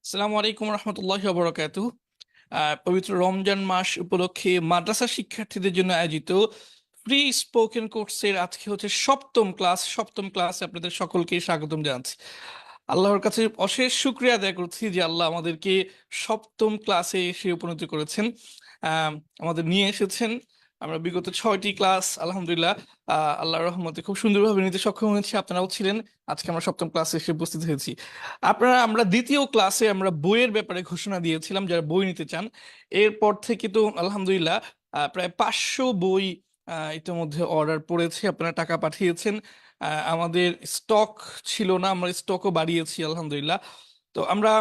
আসসালামু আলাইকুম রহমতুল্লাহ বরকাতুহ। পবিত্র রমজান মাস উপলক্ষে মাদ্রাসা শিক্ষার্থীদের জন্য আয়োজিত ফ্রি স্পোকেন কোর্সের আজকে হচ্ছে সপ্তম ক্লাসে আপনাদের সকলকে স্বাগতম জানাচ্ছি। আল্লাহর কাছে অশেষ শুকরিয়া আদায় করছি যে আল্লাহ আমাদেরকে সপ্তম ক্লাসে এসে উপনীত করেছেন, আমাদের নিয়ে এসেছেন। আমরা বিগত 6টি ক্লাস আলহামদুলিল্লাহ আল্লাহর রহমতে খুব সুন্দরভাবে নিতে সক্ষম হয়েছি, আপনারাও ছিলেন। আজকে আমরা সপ্তম ক্লাসে এসে উপস্থিত হয়েছি। আমরা দ্বিতীয় ক্লাসে আমরা বইয়ের ব্যাপারে ঘোষণা দিয়েছিলাম, যারা বই নিতে চান। এরপর থেকে তো আলহামদুলিল্লাহ প্রায় 500 বই ইতিমধ্যে অর্ডার পড়েছে, আপনারা টাকা পাঠিয়েছেন। আমাদের স্টক ছিল না, আমরা স্টকও বাড়িয়েছি আলহামদুলিল্লাহ। তো আমরা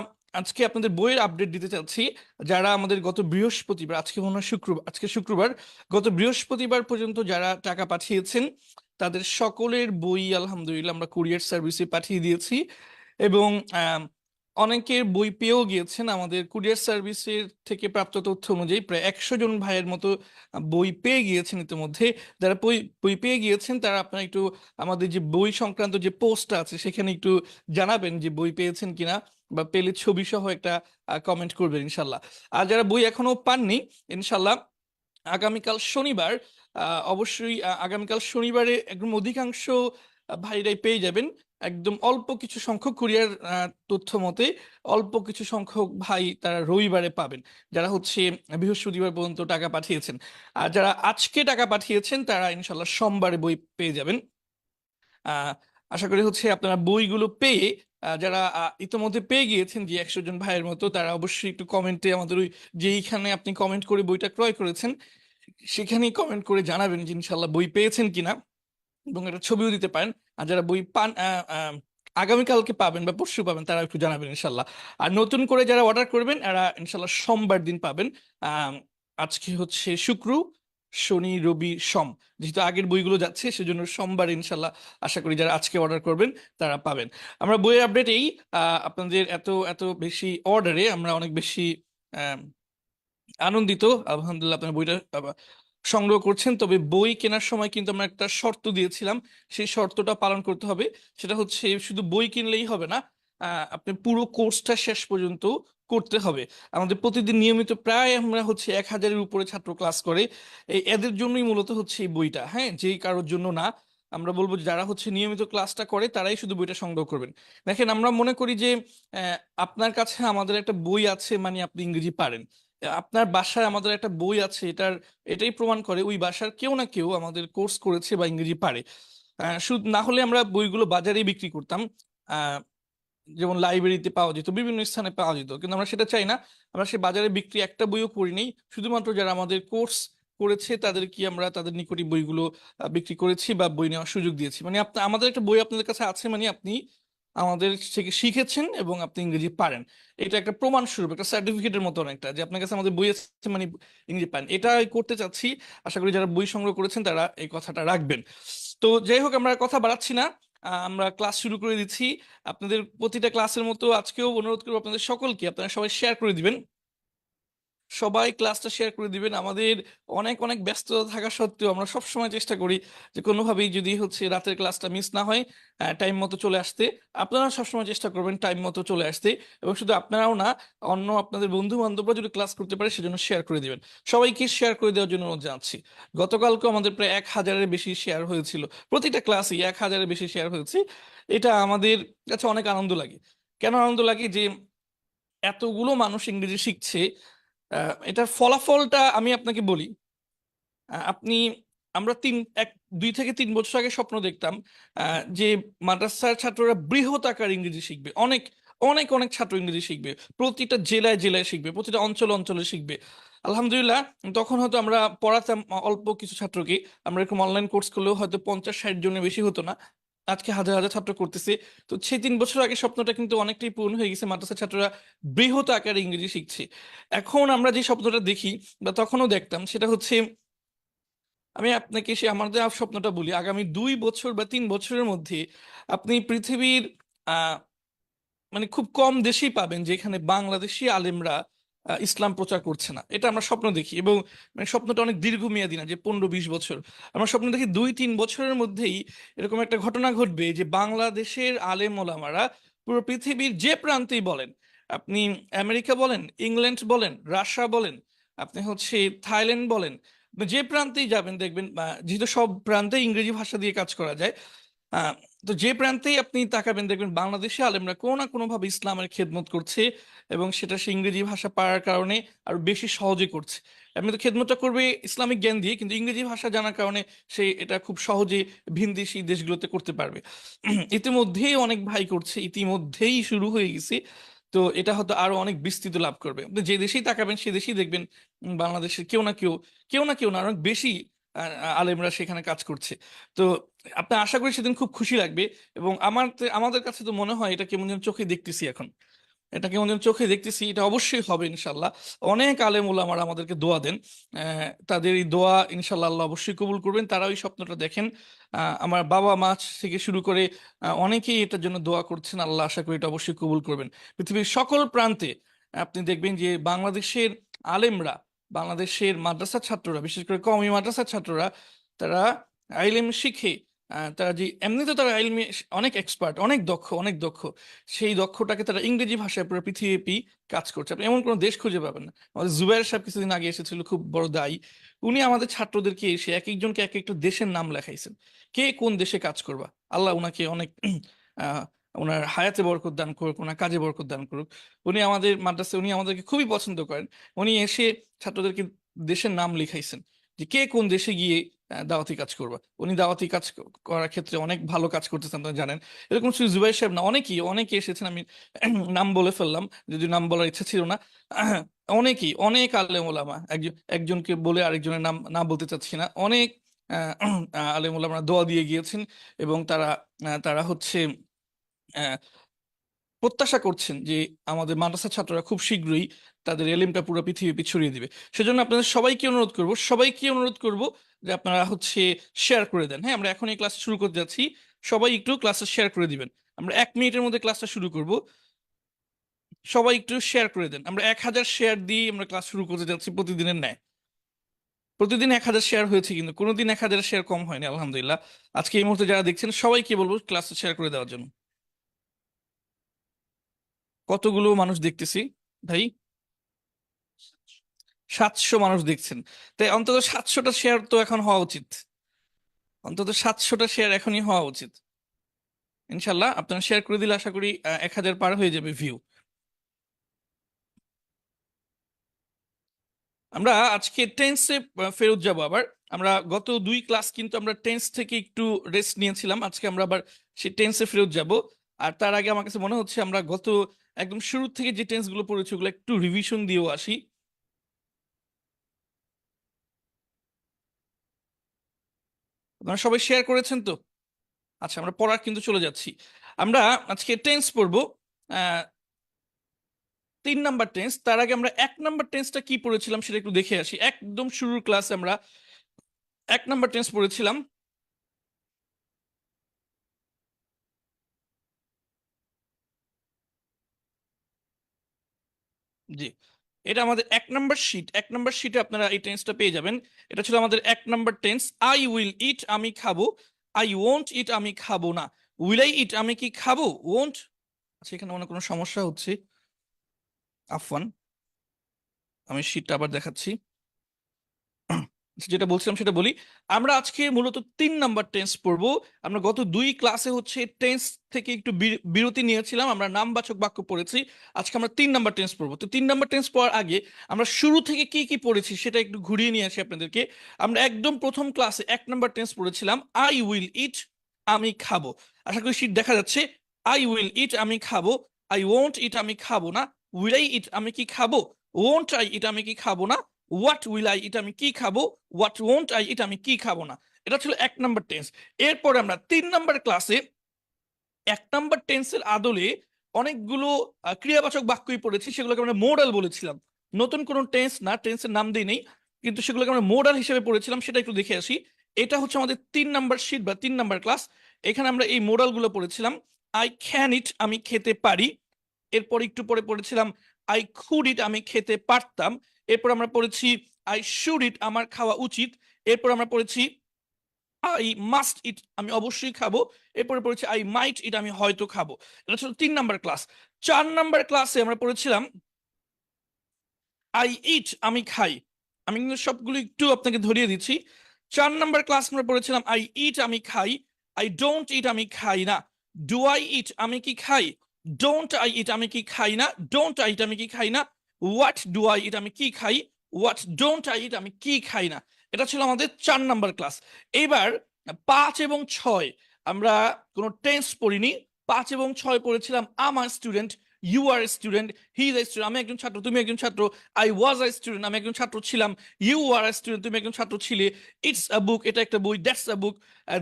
আজকে আপনাদের বইয়ের আপডেট দিতে চাচ্ছি। যারা আমাদের গত বৃহস্পতিবার, আজকে মনে হয় শুক্রবার, আজকে শুক্রবার, গত বৃহস্পতিবার পর্যন্ত যারা টাকা পাঠিয়েছেন তাদের সকলের বই আলহামদুলিল্লাহ আমরা কুরিয়ার সার্ভিসে পাঠিয়ে দিয়েছি। এবং অনেকের বই পেয়েও গিয়েছেন। আমাদের কুরিয়ার সার্ভিসের থেকে প্রাপ্ত তথ্য অনুযায়ী প্রায় 100 জন ভাইয়ের মতো বই পেয়ে গিয়েছেন ইতিমধ্যে। যারা বই বই পেয়ে গিয়েছেন তারা আপনারা একটু আমাদের যে বই সংক্রান্ত যে পোস্টটা আছে সেখানে একটু জানাবেন যে বই পেয়েছেন কিনা, বা পেলে ছবি সহ একটা কমেন্ট করবেন ইনশাল্লাহ। আর যারা বই এখনো পাননি, ইনশাল্লাহ আগামীকাল শনিবার, অবশ্যই আগামীকাল শনিবারে একদম অধিকাংশ ভাইরাই পেয়ে যাবেন। একদম অল্প কিছু সংখ্যক কুরিয়ার তথ্য মতে অল্প কিছু সংখ্যক ভাই তারা রবিবারে পাবেন, যারা হচ্ছে বৃহস্পতিবার পর্যন্ত টাকা পাঠিয়েছেন। আর যারা আজকে টাকা পাঠিয়েছেন তারা ইনশাল্লাহ সোমবারে বই পেয়ে যাবেন। আহ আশা করি হচ্ছে আপনারা বইগুলো পেয়ে, যারা ইতোমধ্যে পেয়ে গিয়েছেন যে 100 জন ভাইয়ের মতো, তারা অবশ্যই একটু কমেন্টে আমাদের ওই যেইখানে আপনি কমেন্ট করে বইটা ক্রয় করেছেন সেখানেই কমেন্ট করে জানাবেন যে ইনশাল্লাহ বই পেয়েছেন কিনা, এবং একটা ছবিও দিতে পারেন। আর যারা বই পান আগামীকালকে পাবেন বা পরশু পাবেন তারা একটু জানাবেন ইনশাল্লাহ। আর নতুন করে যারা অর্ডার করবেন এরা ইনশাল্লাহ সোমবার দিন পাবেন। আহ আজকে হচ্ছে শুক্র, শনি, রবি, সোম, যেহেতু আগের বইগুলো যাচ্ছে সেজন্য সোমবার ইনশাল্লাহ আশা করি যারা আজকে অর্ডার করবেন তারা পাবেন। আমরা বইয়ের আপডেট এই, আপনাদের এত এত বেশি অর্ডারে আমরা অনেক বেশি আহ আনন্দিত। আলহামদুলিল্লাহ আপনার বইটা সংগ্রহ করছেন। তবে বই কেনার সময় কিন্তু আমরা একটা শর্ত দিয়েছিলাম, সেই শর্তটা পালন করতে হবে। সেটা হচ্ছে শুধু বই কিনলেই হবে না, আপনি পুরো কোর্সটা শেষ পর্যন্ত করতে হবে। আমাদের প্রতিদিন নিয়মিত প্রায় আমরা হচ্ছে 1000-এর উপরে ছাত্র ক্লাস করে। এদের জন্যই মূলত হচ্ছে এই বইটা, হ্যাঁ, যেই কারোর জন্য না। আমরা বলবো যে যারা হচ্ছে নিয়মিত ক্লাসটা করে তারাই শুধু বইটা সংগ্রহ করবেন। দেখেন, আমরা মনে করি যে আপনার কাছে আমাদের একটা বই আছে মানে আপনি ইংরেজি পারেন। আপনার বাসায় আমাদের একটা বই আছে, এটাই প্রমাণ করে ওই বাসার কেউ না কেউ আমাদের কোর্স করেছে বা ইংরেজি পারে। শুধু না হলে আমরা বইগুলো বাজারে বিক্রি করতাম, আহ যেমন লাইব্রেরিতে পাওয়া যেত, বিভিন্ন স্থানে পাওয়া যেত, কিন্তু আমরা সেটা চাই না। আমরা সে বাজারে বিক্রি একটা বইও করি নেই। শুধুমাত্র যারা আমাদের কোর্স করেছে তাদেরকে আমরা তাদের নিকটই বইগুলো বিক্রি করেছি বা বই নেওয়ার সুযোগ দিয়েছি। মানে আমাদের একটা বই আপনাদের কাছে আছে মানে আপনি আমাদের থেকে শিখেছেন এবং আপনি ইংরেজি পারেন। এটা একটা প্রমাণ স্বরূপ, একটা সার্টিফিকেটের মতো অনেকটা, যে আপনার কাছে আমাদের বই আছে মানে ইংরেজি পারেন। এটা করতে চাচ্ছি। আশা করি যারা বই সংগ্রহ করেছেন তারা এই কথাটা রাখবেন। তো যাই হোক, আমরা কথা বাড়াচ্ছি না, আমরা ক্লাস শুরু করে দিচ্ছি। আপনাদের প্রতিটা ক্লাসের মতো আজকেও অনুরোধ করবো আপনাদের সকলকে, আপনারা সবাই শেয়ার করে দিবেন, সবাই ক্লাসটা শেয়ার করে দিবেন। আমাদের অনেক অনেক ব্যস্ততা থাকা সত্ত্বেও আমরা সব সময় চেষ্টা করি যে কোনোভাবেই যদি হচ্ছে রাতের ক্লাসটা মিস না হয়, টাইম মতো চলে আসতে। আপনারা সবসময় চেষ্টা করবেন টাইম মতো চলে আসতে, এবং শুধু আপনারাও না, অন্য আপনাদের বন্ধু বান্ধবরা যদি ক্লাস করতে পারে সেজন্য শেয়ার করে দিবেন। সবাইকে শেয়ার করে দেওয়ার জন্য অনুরোধ জানাচ্ছি। গতকালকে আমাদের প্রায় 1000-এর বেশি শেয়ার হয়েছিল, প্রতিটা ক্লাসে 1000-এর বেশি শেয়ার হয়েছে। এটা আমাদের কাছে অনেক আনন্দ লাগে। কেন আনন্দ লাগে? যে এতগুলো মানুষ ইংরেজি শিখছে। এটার ফলাফলটা আমি আপনাকে বলি। আপনি, আমরা 2 থেকে 3 বছর আগে স্বপ্ন দেখতাম যে মাদ্রাসার ছাত্ররা বৃহৎ আকার ইংরেজি শিখবে, অনেক অনেক অনেক ছাত্র ইংরেজি শিখবে, প্রতিটা জেলায় জেলায় শিখবে, প্রতিটা অঞ্চলে অঞ্চলে শিখবে। আলহামদুলিল্লাহ, তখন হয়তো আমরা পড়াতাম অল্প কিছু ছাত্রকে। আমরা এরকম অনলাইন কোর্স করলেও হয়তো 50-60 জনের বেশি হতো না। আজকে হাজার হাজার ছাত্র করতেছে। তো সেই 3 বছর আগে স্বপ্নটা কিন্তু অনেকটাই পূরণ হয়ে গেছে, মাদ্রাসার ছাত্ররা বৃহৎ আকারে ইংরেজি শিখছে। এখন আমরা যে স্বপ্নটা দেখি বা তখনও দেখতাম সেটা হচ্ছে, আমি আপনাকে সে আমাদের স্বপ্নটা বলি, আগামী 2 বছর বা 3 বছরের মধ্যে আপনি পৃথিবীর আহ মানে খুব কম দেশেই পাবেন যেখানে বাংলাদেশি আলেমরা ইসলাম প্রচার করছে না। এটা আমরা স্বপ্ন দেখি, এবং মানে স্বপ্নটা অনেক দীর্ঘমেয়াদী না যে 15-20 বছর। আমরা স্বপ্ন দেখি 2-3 বছরের মধ্যেই এরকম একটা ঘটনা ঘটবে যে বাংলাদেশের আলেম ওলামারা পুরো পৃথিবীর যে প্রান্তেই বলেন আপনি আমেরিকা বলেন, ইংল্যান্ড বলেন, রাশিয়া বলেন, আপনি হচ্ছে থাইল্যান্ড বলেন, যে প্রান্তেই যাবেন দেখবেন যেহেতু সব প্রান্তে ইংরেজি ভাষা দিয়ে কাজ করা যায়, আহ, তো যে প্রান্তেই আপনি তাকাবেন দেখবেন বাংলাদেশে আলেমরা কোনো না কোনো ভাবে ইসলামের খেদমত করছে, এবং সেটা সে ইংরেজি ভাষা পারার কারণে আরো বেশি সহজে করছে। এমনি তো খেদমতটা করবে ইসলামিক জ্ঞান দিয়ে, কিন্তু ইংরেজি ভাষা জানার কারণে সে এটা খুব সহজে ভিনদেশি দেশগুলোতে করতে পারবে। ইতিমধ্যেই অনেক ভাই করছে, ইতিমধ্যেই শুরু হয়ে গেছে। তো এটা হয়তো আরো অনেক বিস্তৃত লাভ করবে। আপনি যে দেশেই তাকাবেন সে দেশেই দেখবেন বাংলাদেশের কেউ না অনেক বেশি আলেমরা সেখানে কাজ করছে। তো আপনার আশা করি সেদিন খুব খুশি লাগবে। এবং আমাদের কাছে তো মনে হয় এটা কেমন যেন চোখে দেখতেছি এখন, এটা কেমন যেন চোখে দেখতেছি, এটা অবশ্যই হবে ইনশাল্লাহ। অনেক আলেম ওলামারা আমাদেরকে দোয়া দেন, তাদের এই দোয়া ইনশাল্লাহ আল্লাহ অবশ্যই কবুল করবেন। তারা ওই স্বপ্নটা দেখেন, আমার বাবা মা থেকে শুরু করে অনেকেই এটার জন্য দোয়া করছেন। আল্লাহ আশা করি এটা অবশ্যই কবুল করবেন। পৃথিবীর সকল প্রান্তে আপনি দেখবেন যে বাংলাদেশের আলেমরা, বাংলাদেশের মাদ্রাসার ছাত্ররা, বিশেষ করে কওমি মাদ্রাসার ছাত্ররা, তারা আইলেম শিখে তারা যে এমনিতে তারা আইলমে অনেক এক্সপার্ট, অনেক দক্ষ, সেই দক্ষটাকে তারা ইংরেজি ভাষায় পুরো পৃথিবী কাজ করছে। আপনি এমন কোনো দেশ খুঁজে পাবেন না। আমাদের জুবাইর সাহেব কিছুদিন আগে এসেছিল, খুব বড় দায়ী। উনি আমাদের ছাত্রদেরকে এসে এক একজনকে এক একটা দেশের নাম লেখাইছেন, কে কোন দেশে কাজ করবা। আল্লাহ উনাকে অনেক আহ ওনার হায়াতে বরকত দান করুক, ওনার কাজে বরকত দান করুক। উনি আমাদের মাদ্রাসায়, উনি আমাদেরকে খুবই পছন্দ করেন। উনি এসে ছাত্রদেরকে দেশের নাম লিখাইছেন, যে কে কোন দেশে গিয়ে দাওয়াতি কাজ করবা। উনি দাওয়াতি কাজ করার ক্ষেত্রে অনেক ভালো কাজ করতেছেন, আপনারা জানেন। এরকম শুধু জুবাইর সাহেব না, অনেকে এসেছেন। আমি নাম বলে ফেললাম, যদি নাম বলার ইচ্ছা ছিল না। অনেকেই, অনেক আলেম ওলামা, একজনকে বলে আরেকজনের নাম না বলতে চাচ্ছি না, অনেক আলেম ওলামা দোয়া দিয়ে গিয়েছেন। এবং তারা হচ্ছে আহ, প্রত্যাশা করছেন যে আমাদের মাদ্রাসা ছাত্ররা খুব শীঘ্রই তাদের এলিমটা পুরো পৃথিবী ছড়িয়ে দিবে। সেজন্য আপনাদের সবাইকে অনুরোধ করব যে আপনারা হচ্ছে শেয়ার করে দেন। হ্যাঁ, আমরা এখন এই ক্লাস শুরু করতে যাচ্ছি, সবাই একটু ক্লাসটা শেয়ার করে দিবেন। আমরা 1 মিনিটের মধ্যে ক্লাসটা শুরু করব, সবাই একটু শেয়ার করে দেন। আমরা 1000 শেয়ার দিয়ে আমরা ক্লাস শুরু করতে যাচ্ছি প্রতিদিনের ন্যায়। প্রতিদিন 1000 শেয়ার হয়েছে, কিন্তু কোনোদিন 1000 শেয়ার কম হয়নি আলহামদুলিল্লাহ। আজকে এই মুহূর্তে যারা দেখছেন সবাইকে বলবো ক্লাসটা শেয়ার করে দেওয়ার জন্য। কতগুলো মানুষ দেখতেছি ভাই? 700 মানুষ দেখছেন। তাই অন্তত 700টা শেয়ার তো এখন হওয়া উচিত, অন্তত 700টা শেয়ার এখনই হওয়া উচিত। ইনশাল্লাহ আপনারা শেয়ার করে দিলে আশা করি 1000 পার হয়ে যাবে ভিউ। আমরা আজকে টেন্সে ফেরত যাব আবার। আমরা গত 2 ক্লাস কিন্তু আমরা টেন্স থেকে একটু রেস্ট নিয়েছিলাম, আজকে আমরা আবার সেই টেন্সে ফেরত যাব। আর তার আগে আমার কাছে মনে হচ্ছে আমরা গত একদম শুরু থেকে যে টেন্স গুলো পড়েছি ওগুলো একটু রিভিশন দিয়েও আসি। আপনারা সবাই শেয়ার করেছেন তো? আচ্ছা, আমরা পড়ার কিন্তু চলে যাচ্ছি। আমরা আজকে টেন্স পড়বো, আহ 3 নাম্বার টেন্স। তার আগে আমরা 1 নাম্বার টেন্সটা কি পড়েছিলাম সেটা একটু দেখে আসি। একদম শুরুর ক্লাসে আমরা 1 নাম্বার টেন্স পড়েছিলাম। জি, এটা আমাদের 1 নাম্বার শিট। 1 নাম্বার শিটে আপনারা এই টেন্সটা পেয়ে যাবেন। এটা ছিল আমাদের 1 নাম্বার টেন্স। আই উইল ইট, আমি খাবো। আই ওয়ন্ট ইট, আমি খাবো না। উইল আই ইট, আমি কি খাবো। ওয়ন্ট, আচ্ছা এখানে মনে হয় কোনো সমস্যা হচ্ছে, আফওয়ান। আমি শিটটা আবার দেখাচ্ছি। যেটা বলছিলাম সেটা বলি। আমরা আজকে মূলত 3 নাম্বার টেন্স পড়বো। আমরা গত 2 ক্লাসে হচ্ছে টেন্স থেকে একটু বিরতি নিয়েছিলাম, আমরা নামবাচক বাক্য পড়েছি। আজকে আমরা 3 নাম্বার টেন্স পড়বো। তো 3 নাম্বার টেন্স পড়ার আগে আমরা শুরু থেকে কি কি পড়েছি সেটা একটু ঘুরিয়ে নিয়ে আসি আপনাদেরকে। আমরা একদম প্রথম ক্লাসে 1 নাম্বার টেন্স পড়েছিলাম আই উইল ইট, আমি খাবো। আশা করি শীট দেখা যাচ্ছে। আই উইল ইট, আমি খাবো। আই ওয়ন্ট ইট, আমি খাবো না। উইল আই ইট, আমি কি খাবো। ওয়ন্ট আই ইট, আমি কি খাবো না। হোয়াট উইল আই ইট, আমি কি খাবো। হোয়াট ওয়ন্ট আই ইট, আমি কি খাবো না। এটা ছিল 1 নাম্বার টেন্স। এরপরে আমরা 3 নাম্বার ক্লাসে 1 নাম্বার টেন্সের আদলে অনেকগুলো ক্রিয়াবাচক বাক্যই পড়েছি, সেগুলোকে আমরা মোডাল বলেছিলাম। নতুন কোনো টেন্স না, টেন্সের নাম দিই নেই, কিন্তু সেগুলোকে আমরা মোডাল হিসেবে পড়েছিলাম, সেটা একটু দেখে আসি। এটা হচ্ছে আমাদের 3 নাম্বার শিট বা 3 নাম্বার ক্লাস। এখানে আমরা এই মোডাল গুলো পড়েছিলাম। আই ক্যান ইট, আমি খেতে পারি। এরপর একটু পরে পড়েছিলাম আই কুড ইট, আমি খেতে পারতাম। এরপর আমরা পড়েছি আই শুড ইট, আমার খাওয়া উচিত। এরপর আমরা পড়েছি আই মাস্ট ইট, আমি অবশ্যই খাবো। এরপরে পড়েছি আই মাইট ইট, আমি হয়তো খাবো। এটা ছিল 3 নাম্বার ক্লাস। 4 নাম্বার ক্লাসে আমরা পড়েছিলাম আই ইট, আমি খাই। আমি কিন্তু সবগুলো একটু আপনাকে ধরিয়ে দিচ্ছি। 4 নাম্বার ক্লাস আমরা পড়েছিলাম আই ইট, আমি খাই। আই ডোন্ট ইট, আমি খাই না। ডু আই ইট, আমি কি খাই। ডোন্ট আই ইট, আমি কি খাই না। ডোন্ট আই ইট, আমি কি খাই না। হোয়াট ডু আই ইট, আমি কি খাই। হোয়াট ডোন্ট আই ইট, আমি কি খাই না। এটা ছিল আমাদের 4 নাম্বার ক্লাস। এইবার 5 এবং 6 আমরা কোনো টেন্স পড়িনি। 5 এবং 6 পড়েছিলাম I'm a student, you are student, he is a student, আমি একজন ছাত্র, তুমি একজন ছাত্র। আই ওয়াজ আ স্টুডেন্ট, আমি একজন ছাত্র ছিলাম। ইউ আর আ স্টুডেন্ট, তুমি একজন ছাত্র ছিলে। ইটস আ বুক, এটা একটা বই। That's a book.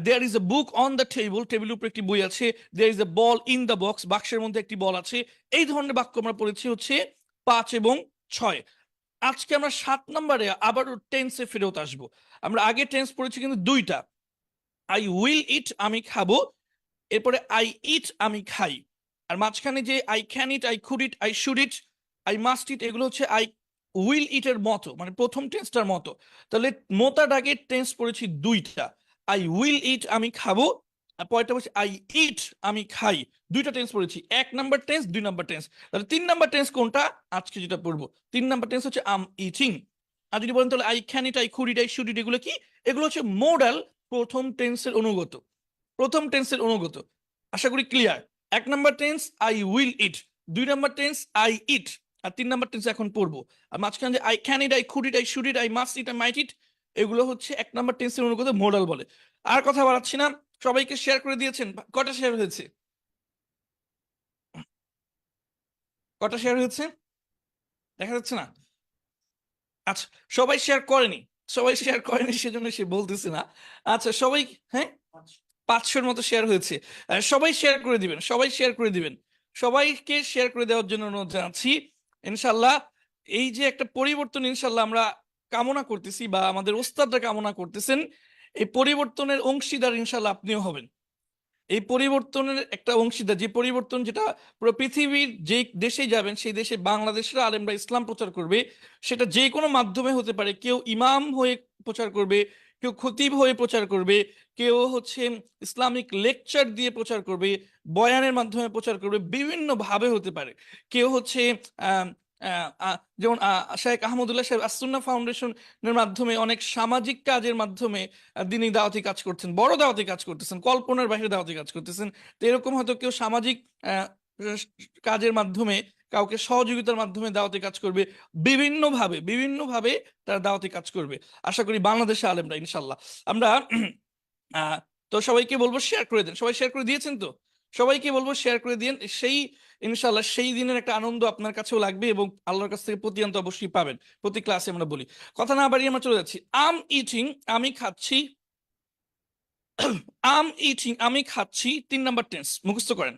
There is a book on the table, টেবিলের উপর একটি বই আছে। There is a ball in the box, বাক্সের মধ্যে একটি বল আছে। এই ধরনের বাক্য আমরা পড়েছি হচ্ছে 5 এবং 6। আজকে আমরা 7 নম্বরে আবারও টেন্সে ফেরত আসবো। আমরা আগে টেন্স পড়েছি কিন্তু দুইটা। আই উইল ইট, আমি খাবো। এরপরে আই ইট, আমি খাই। আর মাঝখানে যে I can eat, I could eat, I should eat, I must eat, এগুলো হচ্ছে আই উইল ইট এর মতো, মানে প্রথম টেন্সটার মতো। তাহলে মোটা দাগের টেন্স পড়েছি দুইটা। আই উইল ইট, আমি খাবো। আর পরেরটা বলছি আই ইট, আমি খাই। দুইটা টেন্স পড়েছি, 1 নাম্বার টেন্স, 2 নাম্বার টেন্স। তাহলে 3 নাম্বার টেন্স কোনটা আজকে যেটা পড়বো? 3 নাম্বার টেন্স হচ্ছে আম ইটিং। আর যদি বলেন তাহলে I can eat, I could eat, I should eat, এগুলো কি? এগুলো হচ্ছে মোডাল, প্রথম টেন্সের অনুগত। প্রথম টেন্সের অনুগত। আশা করি clear. 1 number tense I will eat, 2 number tense I eat, আর 3 নাম্বার টেন্স এখন পড়বো। আর মাঝখানে যে I can eat, I could eat, I should eat, I must eat, I might eat, এগুলো হচ্ছে 1 নাম্বার টেন্সের অনুগত মোডাল বলে। আর কথা বাড়াচ্ছি না, সবাইকে শেয়ার করে দিয়েছেন? কটা শেয়ার হয়েছে? কটা শেয়ার হয়েছে দেখা যাচ্ছে না? আচ্ছা, সবাই শেয়ার করেনি। সবাই শেয়ার করেনি সেজন্য সে বলতেছে না। আচ্ছা সবাই, হ্যাঁ, 500-র মতো শেয়ার হয়েছে। সবাই শেয়ার করে দিবেন, সবাই শেয়ার করে দিবেন। সবাইকে শেয়ার করে দেওয়ার জন্য অনুরোধ জানাচ্ছি। ইনশাল্লাহ এই যে একটা পরিবর্তন ইনশাল্লাহ আমরা কামনা করতেছি, বা আমাদের ওস্তাদরা কামনা করতেছেন, এই পরিবর্তনের অংশীদার ইনশাল্লাহ আপনিও হবেন। এই পরিবর্তনের একটা অংশীদার, যে পরিবর্তন যেটা পুরো পৃথিবীর যে দেশে যাবেন সেই দেশে বাংলাদেশের আলেমরা ইসলাম প্রচার করবে। সেটা যে কোনো মাধ্যমে হতে পারে। কেউ ইমাম হয়ে প্রচার করবে, কেউ খতিব হয়ে প্রচার করবে, কেউ হচ্ছে ইসলামিক লেকচার দিয়ে প্রচার করবে, বয়ানের মাধ্যমে প্রচার করবে, বিভিন্ন ভাবে হতে পারে। কেউ হচ্ছে আহ যেমন শেখ আহমদুল্লাহ সাহেব আসুন্নাহ ফাউন্ডেশনের মাধ্যমে অনেক সামাজিক কাজের মাধ্যমে দিনই দাওয়াতি কাজ করছেন, বড় দাওয়াতি কাজ করতেছেন, কল্পনার বাইরে দাওয়াতি কাজ করতেছেন। তো এরকম হয়তো কেউ সামাজিক আহ, কাজের মাধ্যমে, কাউকে সহযোগিতার মাধ্যমে দাওয়াতি কাজ করবে। বিভিন্নভাবে বিভিন্নভাবে তারা দাওয়াতি কাজ করবে। আশা করি বাংলাদেশে আলেমরা ইনশাল্লাহ। আমরা আহ তো সবাইকে বলবো শেয়ার করে দেন। সবাই শেয়ার করে দিয়েছেন তো? সবাইকে বলবো শেয়ার করে দিন। সেই ইনশাল্লাহ সেই দিনের একটা আনন্দ আপনার কাছেও লাগবে, এবং আল্লাহর কাছ থেকে প্রতিদান তো অবশ্যই পাবেন। প্রতি ক্লাসে আমরা বলি। কথা না বাড়িয়ে আমরা চলে যাচ্ছি। আম ইটিং, আমি খাচ্ছি। আম ইটিং, আমি খাচ্ছি। 3 নাম্বার টেন্স মুখস্থ করেন।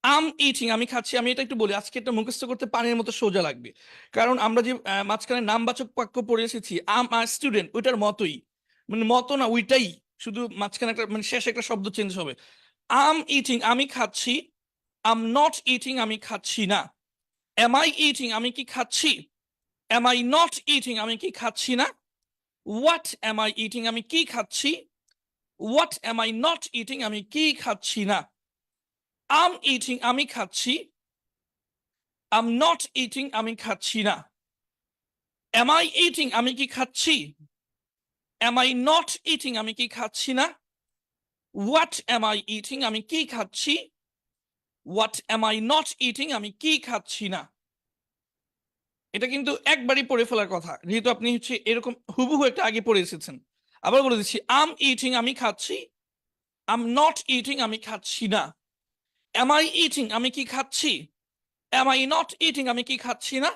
আম ইটিং, আমি খাচ্ছি। আমি এটা একটু বলি, আজকে এটা মুখস্থ করতে পানির মতো সোজা লাগবে। কারণ আমরা যে মাঝখানে নামবাচক বাক্য পড়ে এসেছি আম আর স্টুডেন্ট, ওইটার মতোই, মানে মতো না, ওইটাই। শুধু মাঝখানে একটা, মানে শেষে একটা শব্দ চেঞ্জ হবে। আম ইটিং, আমি খাচ্ছি। আম নট ইটিং, আমি খাচ্ছি না। এম আই ইটিং, আমি কি খাচ্ছি। এম আই নট ইটিং, আমি কি খাচ্ছি না। হোয়াট এম আই ইটিং, আমি কি খাচ্ছি। What M I not eating, আমি কি খাচ্ছি না। আম ইটিং, আমি খাচ্ছি। আম নট ইটিং, আমি খাচ্ছি না। এম আই ইটিং, আমি কি খাচ্ছি। এম আই নট ইটিং, আমি কি খাচ্ছি না। হোয়াট এম আই ইটিং, আমি কি খাচ্ছি। What M I not eating, আমি কি খাচ্ছি না। এটা কিন্তু একবারই পড়ে ফেলার কথা, যেহেতু আপনি হচ্ছে এরকম হুবহু একটা আগে পড়ে এসেছেন। আবার বলে দিচ্ছি, আম ইটিং, আমি খাচ্ছি। আম নট ইটিং, আমি খাচ্ছি না। এম আই ইটিং, আমি কি খাচ্ছি। এম আই নট ইটিং, আমি কি খাচ্ছি না।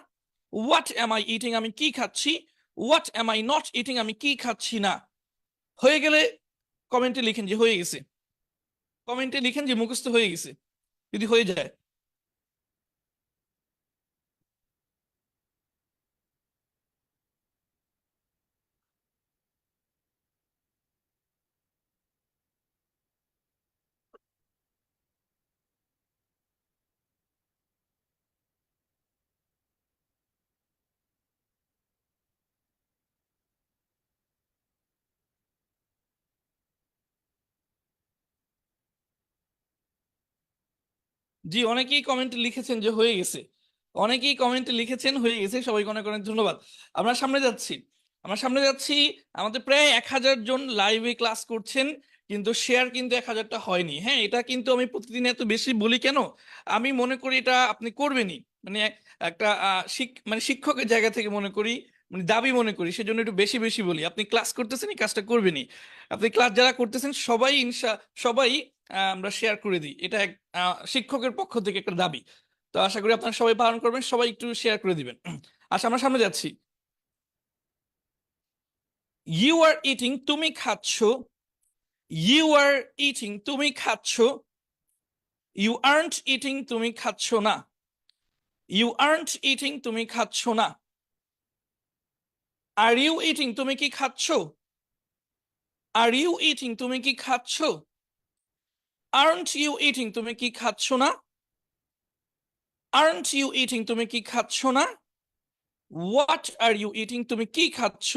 হোয়াট এম আই ইটিং, আমি কি খাচ্ছি। What M I not eating, আমি কি খাচ্ছি না। হয়ে গেলে কমেন্টে লিখেন যে হয়ে গেছে। কমেন্টে লিখেন যে মুখস্থ হয়ে গেছে, যদি হয়ে যায়। জি, অনেকেই কমেন্টে লিখেছেন যে হয়ে গেছে, অনেকেই কমেন্টে লিখেছেন হয়ে গেছে, সবাইকে অনেক অনেক ধন্যবাদ। আমরা সামনে যাচ্ছি, আমরা সামনে যাচ্ছি। আমাদের প্রায় 1000 জন লাইভে ক্লাস করছেন, কিন্তু শেয়ার কিন্তু 1000টা হয়নি। হ্যাঁ, এটা কিন্তু আমি প্রতিদিন এত বেশি বলি কেন? আমি মনে করি এটা আপনি করবেনই, মানে একটা মানে শিক্ষকের জায়গা থেকে মনে করি, মানে দাবি মনে করি, সেজন্য একটু বেশি বেশি বলি। আপনি ক্লাস করতেছেন, এই কাজটা করবেনই। আপনি ক্লাস যারা করতেছেন সবাই সবাই আমরা শেয়ার করে দিই, এটা এক শিক্ষকের পক্ষ থেকে একটা দাবি। তো আশা করি আপনারা সবাই পালন করবেন, সবাই একটু শেয়ার করে দিবেন। আচ্ছা, আমরা সামনে যাচ্ছি। ইউ আর ইটিং, তুমি খাচ্ছ। ইউ আর ইটিং, তুমি খাচ্ছ। ইউ আর্নট ইটিং, তুমি খাচ্ছ না। ইউ আর্নট ইটিং, তুমি খাচ্ছ না। আর ইউ ইটিং, তুমি কি খাচ্ছ? আর ইউ ইটিং, তুমি কি খাচ্ছ? আর্নট ইউ ইটিং, তুমি কি খাচ্ছ না? আর্নট ইউ ইটিং, তুমি কি খাচ্ছ না? হোয়াট আর ইউ ইটিং, তুমি কি খাচ্ছ?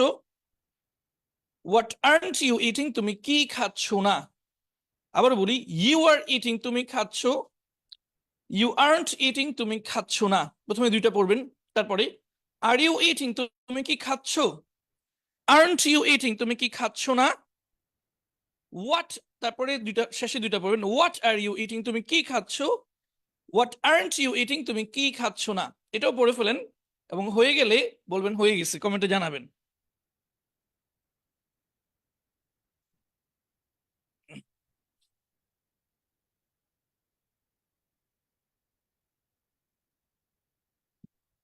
হোয়াট আর্নট ইউ ইটিং, তুমি কি খাচ্ছ না? আবার বলি, ইউ আর ইটিং, তুমি খাচ্ছ। ইউ আর্নট ইটিং, তুমি খাচ্ছ না। প্রথমে দুইটা পড়বেন, তারপরে আর ইউ ইটিং, তুমি কি খাচ্ছ? আর্নট ইউ ইটিং, তুমি কি খাচ্ছ না? হোয়াট, তারপরে দুইটা শেষে দুইটা পড়বেন, হোয়াট আর ইউ ইটিং, তুমি কি খাচ্ছ? হোয়াট আর্নট ইউ ইটিং, তুমি কি খাচ্ছ না। এটাও পড়ে ফেলেন, এবং হয়ে গেলে বলবেন হয়ে গেছে, কমেন্টে জানাবেন।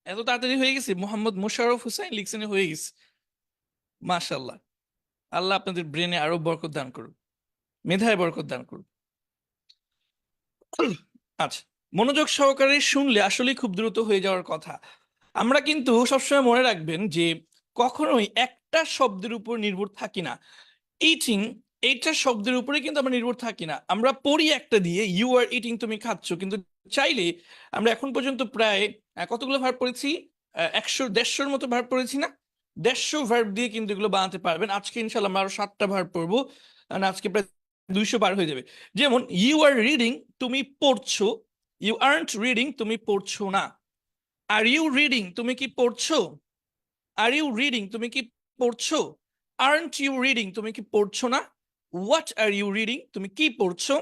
এত তাড়াতাড়ি হয়ে গেছে? মোহাম্মদ মোশাররফ হোসেন লিখছেন হয়ে গেছে। মাশাল্লাহ, আল্লাহ আপনাদের ব্রেনে আরো বরকত দান করুন, মেধায় বরকত দান করুন। আচ্ছা, মনোযোগ সহকারে শুনলে আসলে খুব দ্রুত হয়ে যাওয়ার কথা। আমরা কিন্তু সবসময় মনে রাখবেন যে কখনোই একটা শব্দের উপর নির্ভর থাকি না। ইটিং, এইটা শব্দের উপরে কিন্তু আমরা নির্ভর থাকি না। আমরা পড়ি একটা দিয়ে, ইউ আর ইটিং, তুমি খাচ্ছ, কিন্তু চাইলে আমরা এখন পর্যন্ত প্রায় কতগুলো ভার্ব পড়েছি? 100-150-র মতো ভার্ব পড়েছি না? 150 ভার্ব দিয়ে কিন্তু এগুলো বানাতে পারবেন। আজকে ইনশাল্লাহ আমরা আরো 7টা ভার্ব পড়বো, কারণ আজকে প্রায় 200 পার হয়ে যাবে। যেমন ইউ আর রিডিং, তুমি পড়ছো। ইউ আর্নট রিডিং, তুমি পড়ছো না। আর ইউ রিডিং, তুমি কি পড়ছো? আর ইউ রিডিং, তুমি কি পড়ছো? আর্নট ইউ রিডিং, তুমি কি পড়ছো না? হোয়াট আর ইউ রিডিং, তুমি কি পড়ছো?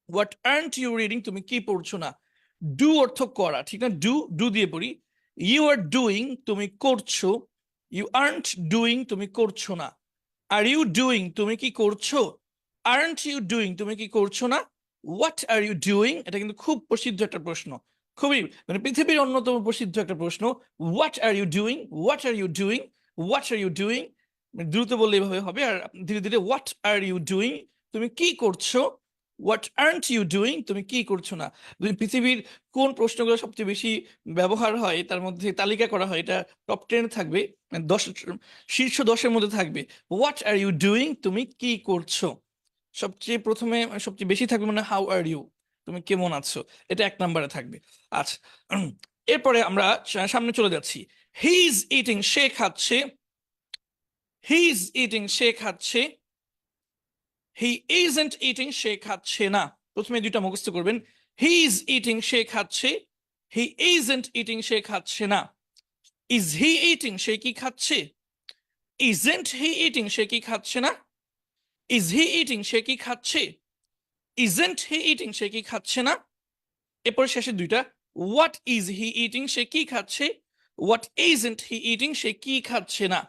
হোয়াট আর্নট ইউ রিডিং, তুমি কি পড়ছো না। ডু অর্থ করা, ঠিক না? ডু, ডু দিয়ে পড়ি। ইউ আর ডুইং, তুমি করছো। ইউ আর্নট ডুইং, তুমি করছো না। আর ইউ ডুইং, তুমি কি করছো? আর্নট ইউ ডুইং, তুমি কি করছো না। হোয়াট আর ইউ ডুইং, এটা কিন্তু খুব প্রসিদ্ধ একটা প্রশ্ন, খুবই, মানে পৃথিবীর অন্যতম প্রসিদ্ধ একটা প্রশ্ন। What are you doing, what are you doing, what are you doing. দ্রুত বললে এভাবে হবে, আর ধীরে ধীরে, হোয়াট আর ইউ ডুইং, তুমি কি করছো। হোয়াট আর্নট ইউ ডুইং, তুমি কি করছো না। পৃথিবীর কোন প্রশ্নগুলো সবচেয়ে বেশি ব্যবহার হয় তার মধ্যে তালিকা করা হয়, এটা টপ 10 থাকবে, মানে 10, শীর্ষ 10-এর মধ্যে থাকবে। হোয়াট আর ইউ ডুইং, তুমি কি করছো। সবচেয়ে প্রথমে সবচেয়ে বেশি থাকবে মানে হাউ আর ইউ, তুমি কেমন আছো, এটা 1 নম্বরে থাকবে। আচ্ছা, এরপরে আমরা সামনে চলে যাচ্ছি। হি ইজ ইটিং, সে খাচ্ছে। হি ইজ ইটিং, সে খাচ্ছে। হি ইজন্ট ইটিং, সে খাচ্ছে না। প্রথমে দুইটা মুখস্থ করবেন। হি ইজ ইটিং, সে খাচ্ছে। হি ইজন্ট ইটিং, সে খাচ্ছে না। ইজ হি ইটিং, সে কি খাচ্ছে। ইজন্ট হি ইটিং, সে কি খাচ্ছে না। ইজ হি ইটিং, সে কি খাচ্ছে। ইজন্ট হি ইটিং, সে কি খাচ্ছে না। এরপর শেষে দুইটা, হোয়াট ইজ হি ইটিং, সে কি খাচ্ছে। হোয়াট ইজন্ট হি ইটিং, সে কি খাচ্ছে না।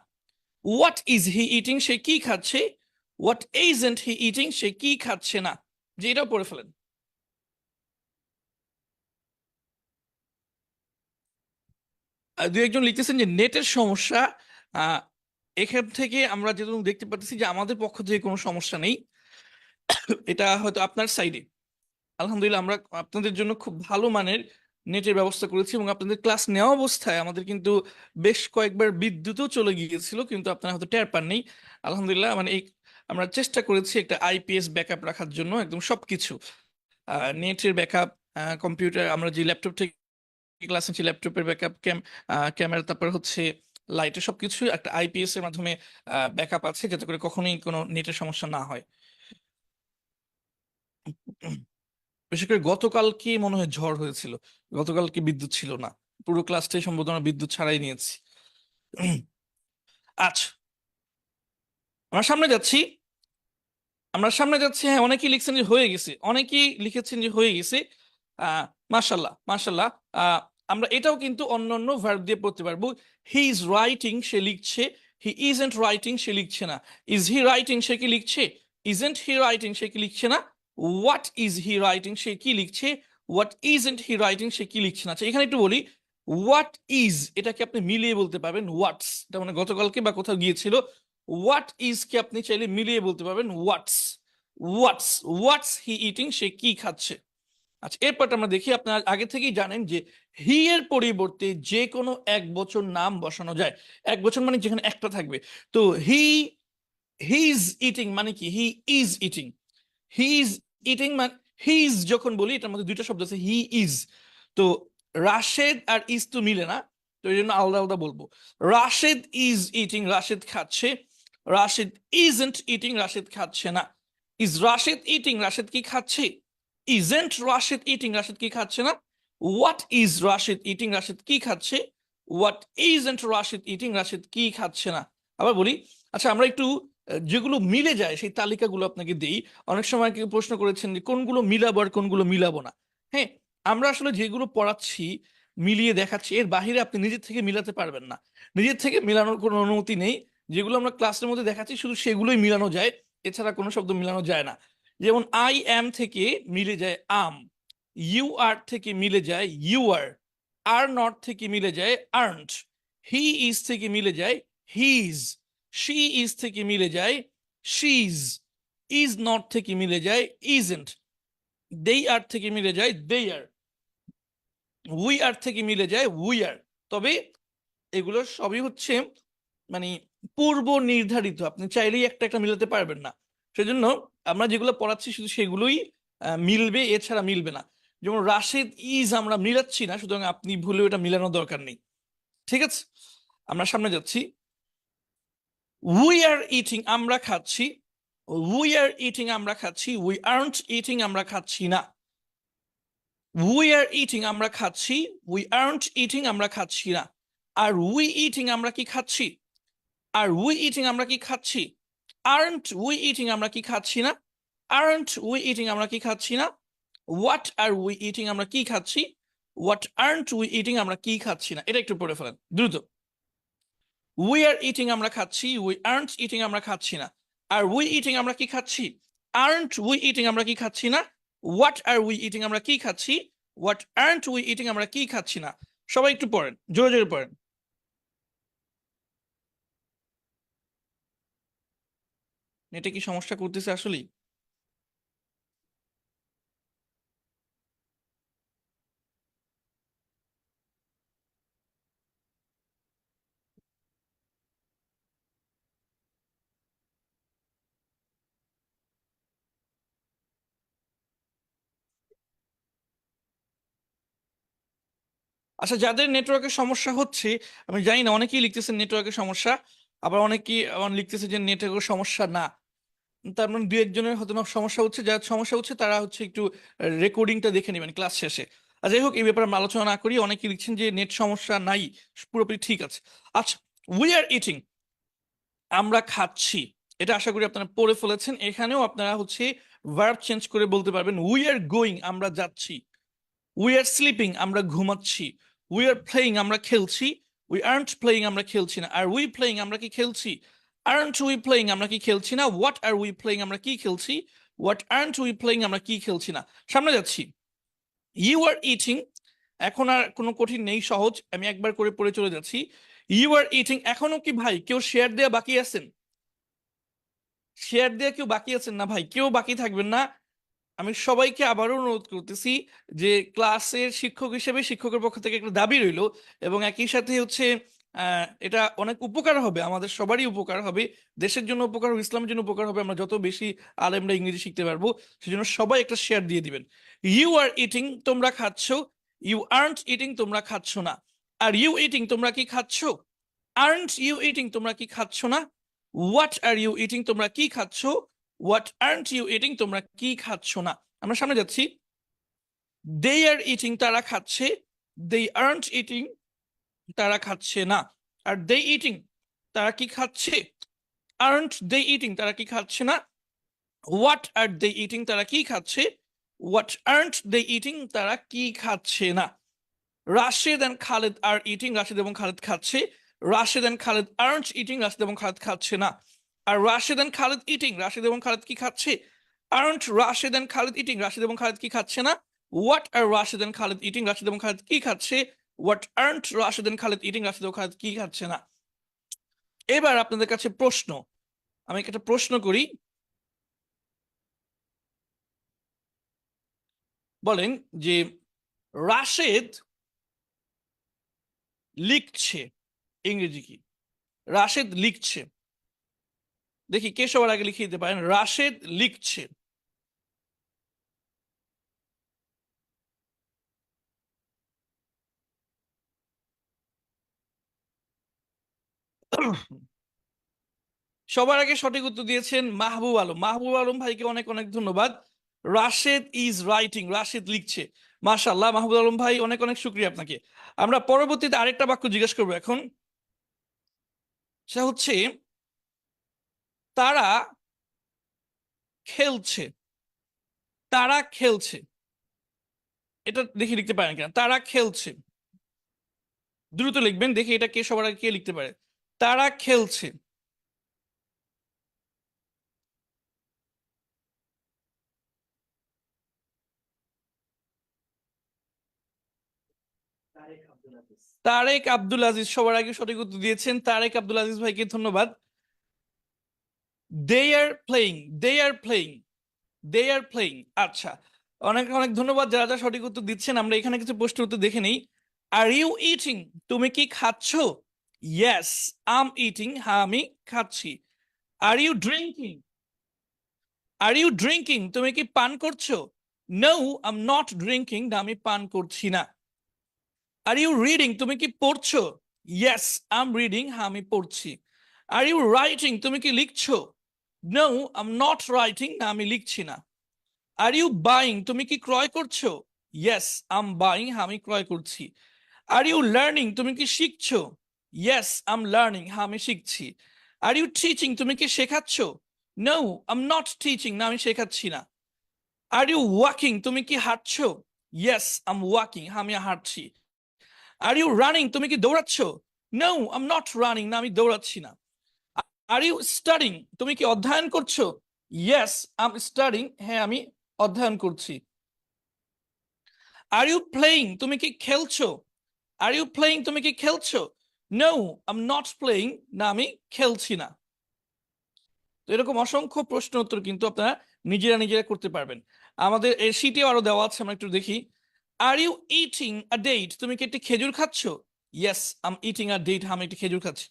হোয়াট ইজ হি ইটিং, সে কি খাচ্ছে। হোয়াট ইজন্ট হি ইটিং, সে কি খাচ্ছে না। যে এটাও পড়ে ফেলেন। দুই একজন লিখতেছেন যে নেটের সমস্যা। আহ এখান থেকে আমরা যেরকম দেখতে পাচ্ছি যে আমাদের পক্ষ থেকে কোনো সমস্যা নেই, এটা হয়তো আপনার সাইডে। আলহামদুলিল্লাহ, আমরা আপনাদের জন্য খুব ভালো মানের নেটের ব্যবস্থা করেছি, এবং আপনাদের ক্লাস নেওয়া অবস্থায় আমাদের কিন্তু বেশ কয়েকবার বিদ্যুৎও চলে গিয়েছিল, কিন্তু আপনারা হয়তো টের পাননি। আলহামদুলিল্লাহ, মানে এই আমরা চেষ্টা করেছি একটা আইপিএস ব্যাকআপ রাখার জন্য, একদম সবকিছু, নেটের ব্যাকআপ, কম্পিউটার, আমরা যে ল্যাপটপ থেকে ক্লাস নিচ্ছি ল্যাপটপের ব্যাকআপ, ক্যামেরা, তারপর হচ্ছে লাইটের, সবকিছু একটা আইপিএস এর মাধ্যমে ব্যাকআপ আছে, যাতে করে কখনোই কোনো নেটের সমস্যা না হয়। বিশেষ করে গতকালকে মনে হয় ঝড় হয়েছিল, গতকালকে বিদ্যুৎ ছিল না, পুরো ক্লাসটাই সম্ভবত আমরা বিদ্যুৎ ছাড়াই নিয়েছি। আচ্ছা, আমরা সামনে যাচ্ছি, হ্যাঁ অনেকেই লিখছেন যে হয়ে গেছে, অনেকেই লিখেছেন যে হয়ে গেছে। মাশাল্লাহ মাশাল্লাহ। আমরা এটাও কিন্তু অন্য অন্য ভার্ব দিয়ে পড়তে পারবো। হি ইজ রাইটিং, সে লিখছে। হি ইজন্ট রাইটিং, সে লিখছে না। ইজ হি রাইটিং, সে কি লিখছে? ইজন্ট হি রাইটিং, সে কি লিখছে না। হোয়াট ইজ হি রাইটিং, সে কি লিখছে। হোয়াট ইজন্ট হি রাইটিং, সে কি লিখছে না। আচ্ছা, এখানে একটু বলি, হোয়াট ইজ এটাকে আপনি মিলিয়ে বলতে পারবেন হোয়াটস, এটা মানে গতকালকে বা কোথাও গিয়েছিল। হোয়াট ইজ কে আপনি চাইলে মিলিয়ে বলতে পারবেন হোয়াটস। হোয়াটস হি ইটিং, সে কি খাচ্ছে। আচ্ছা, এরপর আমরা দেখি, আপনারা আগে থেকেই জানেন যে হি এর পরিবর্তে যে কোনো এক বচন নাম বসানো যায়। এক বচন মানে যেখানে একটা থাকবে। তো হি ইজ ইটিং মানে কি, he is eating. He is eating মানে, হি ইজ যখন বলি এটার মধ্যে দুইটা শব্দ আছে, হি ইজ। তো রাশেদ আর ইজ তো মিলে না, তো এই জন্য আলাদা আলাদা বলবো। রাশেদ ইজ ইটিং, রাশেদ খাচ্ছে। রাশেদ ইজন্ট ইটিং, রাশেদ খাচ্ছে না। ইজ রাশেদ ইটিং, রাশেদ কি খাচ্ছে। ইজন্ট রাশেদ ইটিং, রাশেদ কি খাচ্ছে না। What is Rashed eating, Rashed কি খাচ্ছে। What isn't Rashed eating, Rashed কি খাচ্ছে না। আবার বলি, আচ্ছা আমরা একটু যেগুলো মিলে যায় সেই তালিকাগুলো আপনাকে দিই। অনেক সময় কেউ প্রশ্ন করেছেন যে কোনগুলো মিলাবো আর কোনগুলো মিলাবো না। হ্যাঁ, আমরা আসলে যেগুলো পড়াচ্ছি, মিলিয়ে দেখাচ্ছি, এর বাহিরে আপনি নিজের থেকে মিলাতে পারবেন না। নিজের থেকে মিলানোর কোনো অনুমতি নেই। যেগুলো আমরা ক্লাসের মধ্যে দেখাচ্ছি শুধু সেগুলোই মিলানো যায়, এছাড়া কোনো শব্দ মিলানো যায় না। যেমন আই অ্যাম থেকে মিলে যায় আম, ইউ আর থেকে মিলে যায় ইউ আর নট থেকে মিলে যায় আর্নড, হি ইজ থেকে মিলে যায় হিজ, শি ইজ থেকে মিলে যায় শিজ, ইজ নট থেকে মিলে যায় ইজন্ট, দে আর থেকে মিলে যায় দে আর, উই আর থেকে মিলে যায় উই আর। তবে এগুলো সবই হচ্ছে মানে পূর্ব নির্ধারিত, আপনি চাইলেই একটা একটা মিলাতে পারবেন না। সেজন্য আমরা যেগুলো পড়াচ্ছি শুধু সেগুলোই মিলবে, এছাড়া মিলবে না। যেমন রাশেদ ইজ আমরা মিলাচ্ছি না, সুতরাং আপনি ভুলেও এটা মিলানোর দরকার নেই। ঠিক আছে, আমরা সামনে যাচ্ছি। উই আর ইটিং, আমরা খাচ্ছি। উই আর ইটিং, আমরা খাচ্ছি। উই আর্নট ইটিং, আমরা খাচ্ছি না। উই আর ইটিং, আমরা খাচ্ছি। উই আর্নট ইটিং, আমরা খাচ্ছি না। আর উই ইটিং, আমরা কি খাচ্ছি। আর উই ইটিং, আমরা কি খাচ্ছি। আর্নট উই ইটিং, আমরা কি খাচ্ছি না। আর্নট উই ইটিং, আমরা কি খাচ্ছি না। হোয়াট আর উই ইটিং, আমরা কি খাচ্ছি। হোয়াট আর্নট উই ইটিং, আমরা কি খাচ্ছি না। এটা একটু পড়ে ফেলেন দ্রুত। উই আর ইটিং, আমরা খাচ্ছি। উই আর্নট ইটিং, আমরা খাচ্ছি না। আর উই ইটিং, আমরা কি খাচ্ছি। আর্নট উই ইটিং, আমরা কি খাচ্ছি না। হোয়াট আর উই ইটিং, আমরা কি খাচ্ছি। হোয়াট আর্নট উই ইটিং, আমরা কি খাচ্ছি না। সবাই একটু পড়েন, জোরে জোরে পড়েন। এটা কি সমস্যা করতেছে আসলেই? আচ্ছা, যাদের নেটওয়ার্কের সমস্যা হচ্ছে, আমি জানি না, অনেকেই লিখতেছেন নেটওয়ার্কের সমস্যা, আবার অনেকেই আমার লিখতেছে যে নেটওয়ার্কের সমস্যা না। তার মানে দু একজনের হয়তো না সমস্যা হচ্ছে, যার সমস্যা হচ্ছে তারা হচ্ছে একটু রেকর্ডিংটা দেখে নেবেন ক্লাস শেষে। আর যাই হোক, এই ব্যাপারে আমরা আলোচনা না করি। অনেকেই লিখছেন যে নেট সমস্যা নাই, পুরোপুরি ঠিক আছে। আচ্ছা, উই আর ইটিং, আমরা খাচ্ছি, এটা আশা করি আপনারা পড়ে ফেলেছেন। এখানেও আপনারা হচ্ছে ভার্ব চেঞ্জ করে বলতে পারবেন উই আর গোয়িং, আমরা যাচ্ছি। উই আর স্লিপিং, আমরা ঘুমাচ্ছি। উই আর প্লেয়িং, আমরা খেলছি। উই আর্নট প্লেয়িং, আমরা খেলছি না। আর উই প্লেয়িং, আমরা কি খেলছি। আর্নট উই প্লেয়িং, আমরা কি খেলছি না। হোয়াট আর উই প্লেয়িং, আমরা কি খেলছি। হোয়াট আর্নট উই প্লেয়িং, আমরা কি খেলছি না। সামনে যাচ্ছি। ইউ আর ইটিং, এখন আর কোনো কঠিন নেই, সহজ, আমি একবার করে পড়ে চলে যাচ্ছি। ইউ আর ইটিং, এখনো কি ভাই কেউ শেয়ার দেয়া বাকি আছেন? শেয়ার দেয়া কেউ বাকি আছেন না ভাই? কেউ বাকি থাকবেন না। আমি সবাইকে আবারও অনুরোধ করতেছি যে ক্লাসের শিক্ষক হিসেবে শিক্ষকের পক্ষ থেকে একটা দাবি রইল, এবং একই সাথে হচ্ছে এটা অনেক উপকার হবে, আমাদের সবারই উপকার হবে, দেশের জন্য উপকার হবে, ইসলামের জন্য উপকার হবে। আমরা যত বেশি আলেমরা ইংরেজি শিখতে পারবো, সেজন্য সবাই একটা শেয়ার দিয়ে দিবেন। ইউ আর ইটিং, তোমরা খাচ্ছ। ইউ আর্নট ইটিং, তোমরা খাচ্ছ না। আর ইউ ইটিং, তোমরা কি খাচ্ছ। আর্নট ইউ ইটিং, তোমরা কি খাচ্ছ না। হোয়াট আর ইউ ইটিং, তোমরা কি খাচ্ছ। হোয়াট আর্নট ইউ ইটিং, তোমরা কি খাচ্ছ না। আমরা সামনে যাচ্ছি। দে আর ইটিং তারা খাচ্ছে, দে আর্নট ইটিং তারা খাচ্ছে না। আর দে ইটিং তারা কি খাচ্ছে, আর্নট দে ইটিং তারা কি খাচ্ছে না। হোয়াট আর দে ইটিং তারা কি খাচ্ছে, হোয়াট আর্নট দে ইটিং তারা কি খাচ্ছে না। Rashed and Khaled are eating, Rashed এবং খালেদ খাচ্ছে। Rashed and Khaled aren't eating, Rashed এবং খালেদ খাচ্ছে না। আর রাশেদ অ্যান্ড খালেদ ইটিং, রাশেদ এবং খালেদ কি খাচ্ছে, aren't Rashed and Khaled eating, Rashed এবং খালেদ কি খাচ্ছে না। What are Rashed and Khaled eating, Rashed এবং খালেদ কি খাচ্ছে, what aren't Rashed and Khaled eating, Rashed এবং খালেদ কি খাচ্ছে না। এবার আপনাদের কাছে প্রশ্ন, আমি একটা প্রশ্ন করি, বলেন যে রাশেদ লিখছে ইংরেজি কি, রাশেদ লিখছে, দেখি কে সবার আগে লিখে দিতে পারেন। রাশেদ লিখছে। সবার আগে সঠিক উত্তর দিয়েছেন মাহবুব আলম। মাহবুব আলম ভাইকে অনেক অনেক ধন্যবাদ। রাশেদ ইজ রাইটিং, রাশেদ লিখছে। মাশাআল্লাহ মাহবুব আলম ভাই, অনেক অনেক শুক্রিয়া আপনাকে। আমরা পরবর্তীতে আরেকটা বাক্য জিজ্ঞেস করবো এখন, সেটা হচ্ছে তারা খেলছে, তারা খেলছে, এটা দেখি লিখতে পারেন কিনা। তারা খেলছে, দ্রুত লিখবেন, দেখি এটা কে সবার আগে কে লিখতে পারে। তারা খেলছে। তারেক আব্দুল আজিজ সবার আগে সঠিক উত্তর দিয়েছেন, তারেক আব্দুল আজিজ ভাইকে ধন্যবাদ। They are playing, they are playing, they are playing. আচ্ছা, অনেক অনেক ধন্যবাদ যারা যারা সঠিক উত্তর দিচ্ছেন। আমরা এখানে কিছু প্রশ্নের উত্তর দেখে নিই। আর ইউ ইটিং, তুমি কি খাচ্ছ, ইয়েস আম ইটিং, হ্যাঁ আমি খাচ্ছি। Are you drinking, are you drinking, তুমি কি পান করছো, নো আম নট ড্রিঙ্কিং, না আমি পান করছি না। আর ইউ রিডিং, তুমি কি পড়ছো, ইয়েস আম রিডিং, হ্যাঁ আমি পড়ছি। আর ইউ রাইটিং, তুমি কি লিখছো, নো আম নট রাইটিং, না আমি লিখছি না। আর ইউ বাইং, তুমি কি ক্রয় করছো, ইয়েস আম বাইং, হ্যাঁ আমি ক্রয় করছি। আর ইউ লার্নিং, তুমি কি শিখছো, ইয়েস আম লার্নিং, হ্যাঁ আমি শিখছি। আর ইউ টিচিং, তুমি কি শেখাচ্ছ, নো আম নট টিচিং, না আমি শেখাচ্ছি না। আর ইউ ওয়াকিং, তুমি কি হাঁটছো, ইয়েস আম ওয়াকিং, হ্যাঁ আমি হাঁটছি। আর ইউ রানিং, তুমি কি দৌড়াচ্ছ, নো আম নট রানিং, না আমি দৌড়াচ্ছি না। আর ইউ স্টাডিং, তুমি কি অধ্যয়ন করছো, ইয়েস আম স্টাডিং, হ্যাঁ আমি অধ্যয়ন করছি। আর ইউ প্লেইং, তুমি কি খেলছো, আর ইউ প্লেইং, তুমি কি খেলছো, নো আম নট প্লেইং, না আমি খেলছি না। তো এরকম অসংখ্য প্রশ্ন উত্তর কিন্তু আপনারা নিজেরা নিজেরা করতে পারবেন। আমাদের এই শীটে আরো দেওয়া আছে, আমরা একটু দেখি। Are you eating a date, তুমি কি একটি খেজুর খাচ্ছ, yes I'm eating a date, আমি একটি খেজুর খাচ্ছি।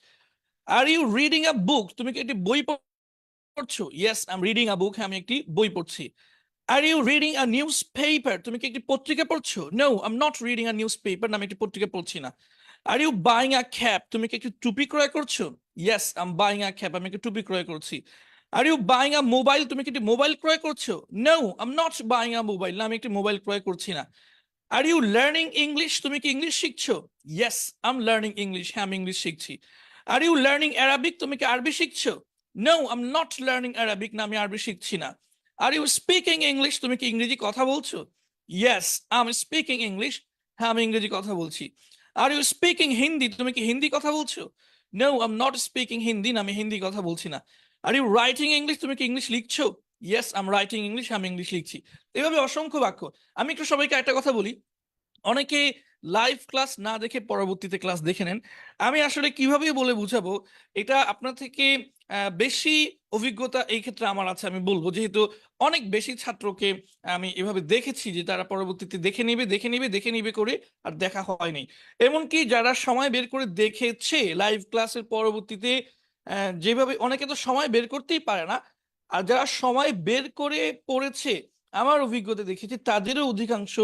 আর ইউ রিডিং আ বুক, তুমি কি একটি বই পড়ছো, ইয়েস আম রিডিং আ বুক, হ্যাঁ আমি একটি বই পড়ছি। Are you reading a newspaper, তুমি কি একটি পত্রিকা পড়ছো, no I'm not reading a newspaper, আমি একটি পত্রিকা পড়ছি না। Are you buying a cap, তুমি কি একটি টুপি ক্রয় করছো, yes I'm buying a cap, আমি একটি টুপি ক্রয় করছি। Are you buying a mobile, তুমি কি একটি মোবাইল ক্রয় করছো, no I'm not buying a mobile, না আমি একটি মোবাইল ক্রয় করছি না। আর ইউ লার্নিং ইংলিশ, তুমি কি ইংলিশ শিখছো, ইয়েস আম লার্নিং ইংলিশ, হ্যাঁ আমি ইংলিশ শিখছি। আর ইউ লার্নিং অ্যারাবিক, তুমি কি আরবি শিখছো, no I'm not learning Arabic, না আমি আরবি শিখছি না। আর ইউ স্পিকিং ইংলিশ, তুমি কি ইংরেজি কথা বলছো, ইয়েস আম স্পিকিং ইংলিশ, হ্যাঁ আমি ইংরেজি কথা বলছি। আর ইউ স্পিকিং হিন্দি, তুমি কি হিন্দি কথা বলছো, no I'm not speaking Hindi, না আমি হিন্দি কথা বলছি না। আর ইউ রাইটিং ইংলিশ, তুমি কি ইংলিশ লিখছো, ইয়েস আম রাইটিং ইংলিশ, আমি ইংলিশ লিখছি। এভাবে অসংখ্য বাক্য। আমি একটু সবাইকে একটা কথা বলি, অনেকে লাইভ ক্লাস না দেখে পরবর্তীতে ক্লাস দেখে নেন। আমি আসলে কিভাবে বলে বুঝাবো, এটা আপনার থেকে বেশি অভিজ্ঞতা এই ক্ষেত্রে আমার আছে আমি বলবো, যেহেতু অনেক বেশি ছাত্রকে আমি এভাবে দেখেছি যে তারা পরবর্তীতে দেখে নিবে দেখে নিবে দেখে নিবে করে আর দেখা হয়নি। এমনকি যারা সময় বের করে দেখেছে লাইভ ক্লাসের পরবর্তীতে, যেভাবে অনেকে তো সময় বের করতেই পারে না, আর যারা সময় বের করে পড়েছে আমার অভিজ্ঞতা দেখেছি তাদেরও অধিকাংশ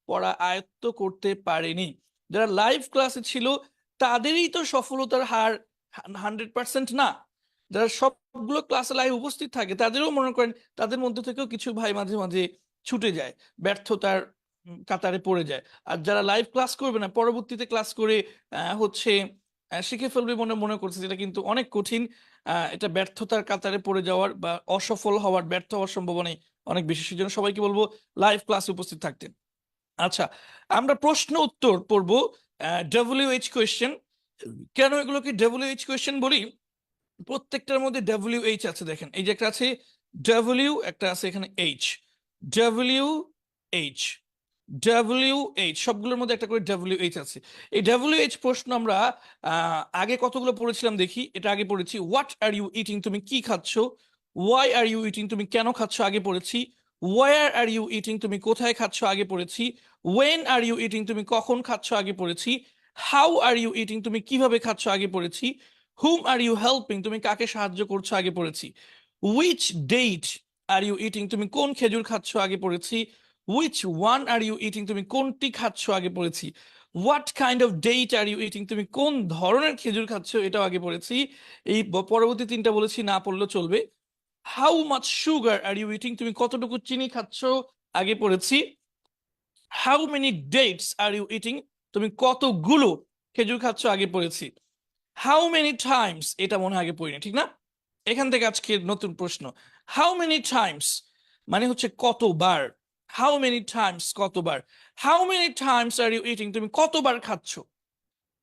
পড়া আয়ত্ত করতে পারেনি। যারা লাইভ ক্লাসে ছিল তাদেরই তো সফলতার হার 100% না। যারা সবগুলো ক্লাসে লাইভ উপস্থিত থাকে তাদেরও মনে করেন তাদের মধ্যে থেকেও কিছু ভাই মাঝে মাঝে ছুটে যায়, ব্যর্থতার কাতারে পড়ে যায়। আর যারা লাইভ ক্লাস করবে না, পরবর্তীতে ক্লাস করে হচ্ছে শিখে ফেলবে মনে মনে করছে, যেটা কিন্তু অনেক কঠিন। এটা ব্যর্থতার কাতারে পড়ে যাওয়ার বা অসফল হওয়ার, ব্যর্থ হওয়ার সম্ভাবনাই অনেক বেশি। সেজন্য সবাইকে বলবো লাইভ ক্লাসে উপস্থিত থাকতে। আচ্ছা, আমরা প্রশ্ন উত্তর পড়বো, WH কোয়েশ্চেন। কেন এগুলোকে WH কোয়েশ্চেন বলি? প্রত্যেকটার মধ্যে WH আছে, দেখেন এই যে একটা আছে W, একটা আছে এখানে H, WH, WH, সবগুলোর মধ্যে একটা করে WH আছে। এই WH প্রশ্ন আমরা আগে কতগুলো পড়েছিলাম দেখি। এটা আগে পড়েছি হোয়াট আর ইউ ইটিং, তুমি কি খাচ্ছ। ওয়াই আর ইউ ইটিং, তুমি কেন খাচ্ছ, আগে পড়েছি। ওয়ার আর ইউ ইটিং, তুমি কোথায় খাচ্ছ, আগে পড়েছি। ওয়েন আর ইউ ইটিং, তুমি কখন খাচ্ছ, আগে পড়েছি। হাউ আর ইউ ইটিং, তুমি কিভাবে খাচ্ছ, আগে পড়েছি। হুম আর ইউ হেল্পিং, তুমি কাকে সাহায্য করছো, আগে পড়েছি। Which date are you eating, তুমি কোন খেজুর খাচ্ছ, আগে পড়েছি। Which one are you eating, তুমি কোনটি খাচ্ছ, আগে পড়েছি। What kind of date are you eating, তুমি কোন ধরনের খেজুর খাচ্ছ, এটাও আগে পড়েছি। এই পরবর্তী তিনটা বলেছি, না পড়লেও চলবে। How much sugar are you eating, তুমি কতটুকু চিনি খাচ্ছ, আগে পড়েছি। How many dates are you eating, তুমি কতগুলো খেজুর খাচ্ছ, আগে পড়েছি। হাউ মেনি টাইমস, এটা মনে হয় আগে পড়িনি, ঠিক না? এখান থেকে আজকে নতুন প্রশ্ন। হাউ মেনি টাইমস মানে হচ্ছে কতবার। হাউ মেনি টাইমস, কতবার। How many times are you eating, তুমি কতবার খাচ্ছ।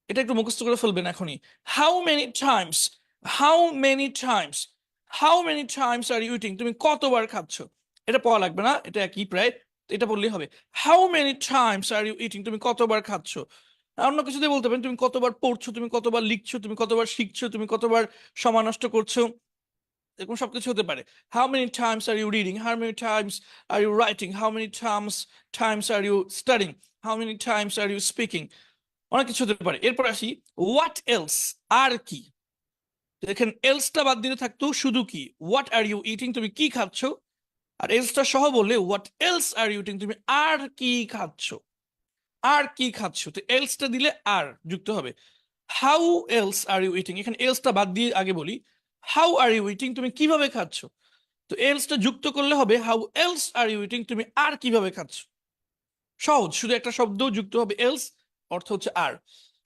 এটা একটু মুখস্থ করে ফেলবেন এখনই। How many times, how many times, how many times are you eating, তুমি কতবার খাচ্ছ। এটা পড়া লাগবে না, এটা একই প্রায়, এটা বললেই হবে। How many times are you eating, তুমি কতবার খাচ্ছ। অন্য কিছু দিয়ে বলতে পারেন, তুমি কতবার পড়ছো, তুমি কতবার লিখছো, তুমি কতবার শিখছো, তুমি কতবার সময় নষ্ট করছো, এরকম সবকিছু হতে পারে। How many times are you reading, how many times are you writing, how many times are you studying, how many times are you speaking, অনেক কিছু হতে পারে। এরপর আসি হোয়াট এলস, আর কি। দেখেন এলসটা বাদ দিতে থাকতো শুধু কি, হোয়াট আর ইউ ইটিং, তুমি কি খাচ্ছ। আর এলসটা সহ বললে what else are you eating, তুমি আর কি খাচ্ছ। আর কি খাচ্ছ, তো এলসটা দিলে আর যুক্ত হবে। How else are you eating, এখানে এলসটা বাদ দিয়ে আগে বলি হাউ আর ইউ ইটিং, তুমি কিভাবে খাচ্ছ। তো এলসটা যুক্ত করলে হবে how else are you eating, তুমি আর কিভাবে খাচ্ছ। সহজ, শুধু একটা শব্দ যুক্ত হবে এলস, অর্থ হচ্ছে আর।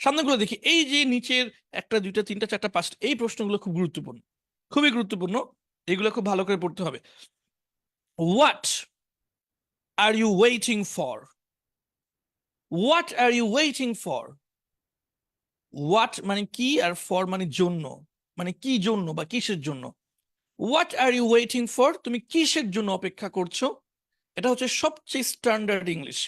সামনেগুলো দেখি, এই যে নিচের একটা, দুইটা, তিনটা, চারটা, পাঁচটা, এই প্রশ্নগুলো খুব গুরুত্বপূর্ণ, খুবই গুরুত্বপূর্ণ। এগুলো খুব ভালো করে পড়তে হবে। What are you waiting for, what are you waiting for. What মানে কি, আর ফর মানে জন্য, মানে কি জন্য বা কিসের জন্য। What are you waiting for, তুমি কিসের জন্য অপেক্ষা করছো। এটা হচ্ছে সবচেয়ে standard English.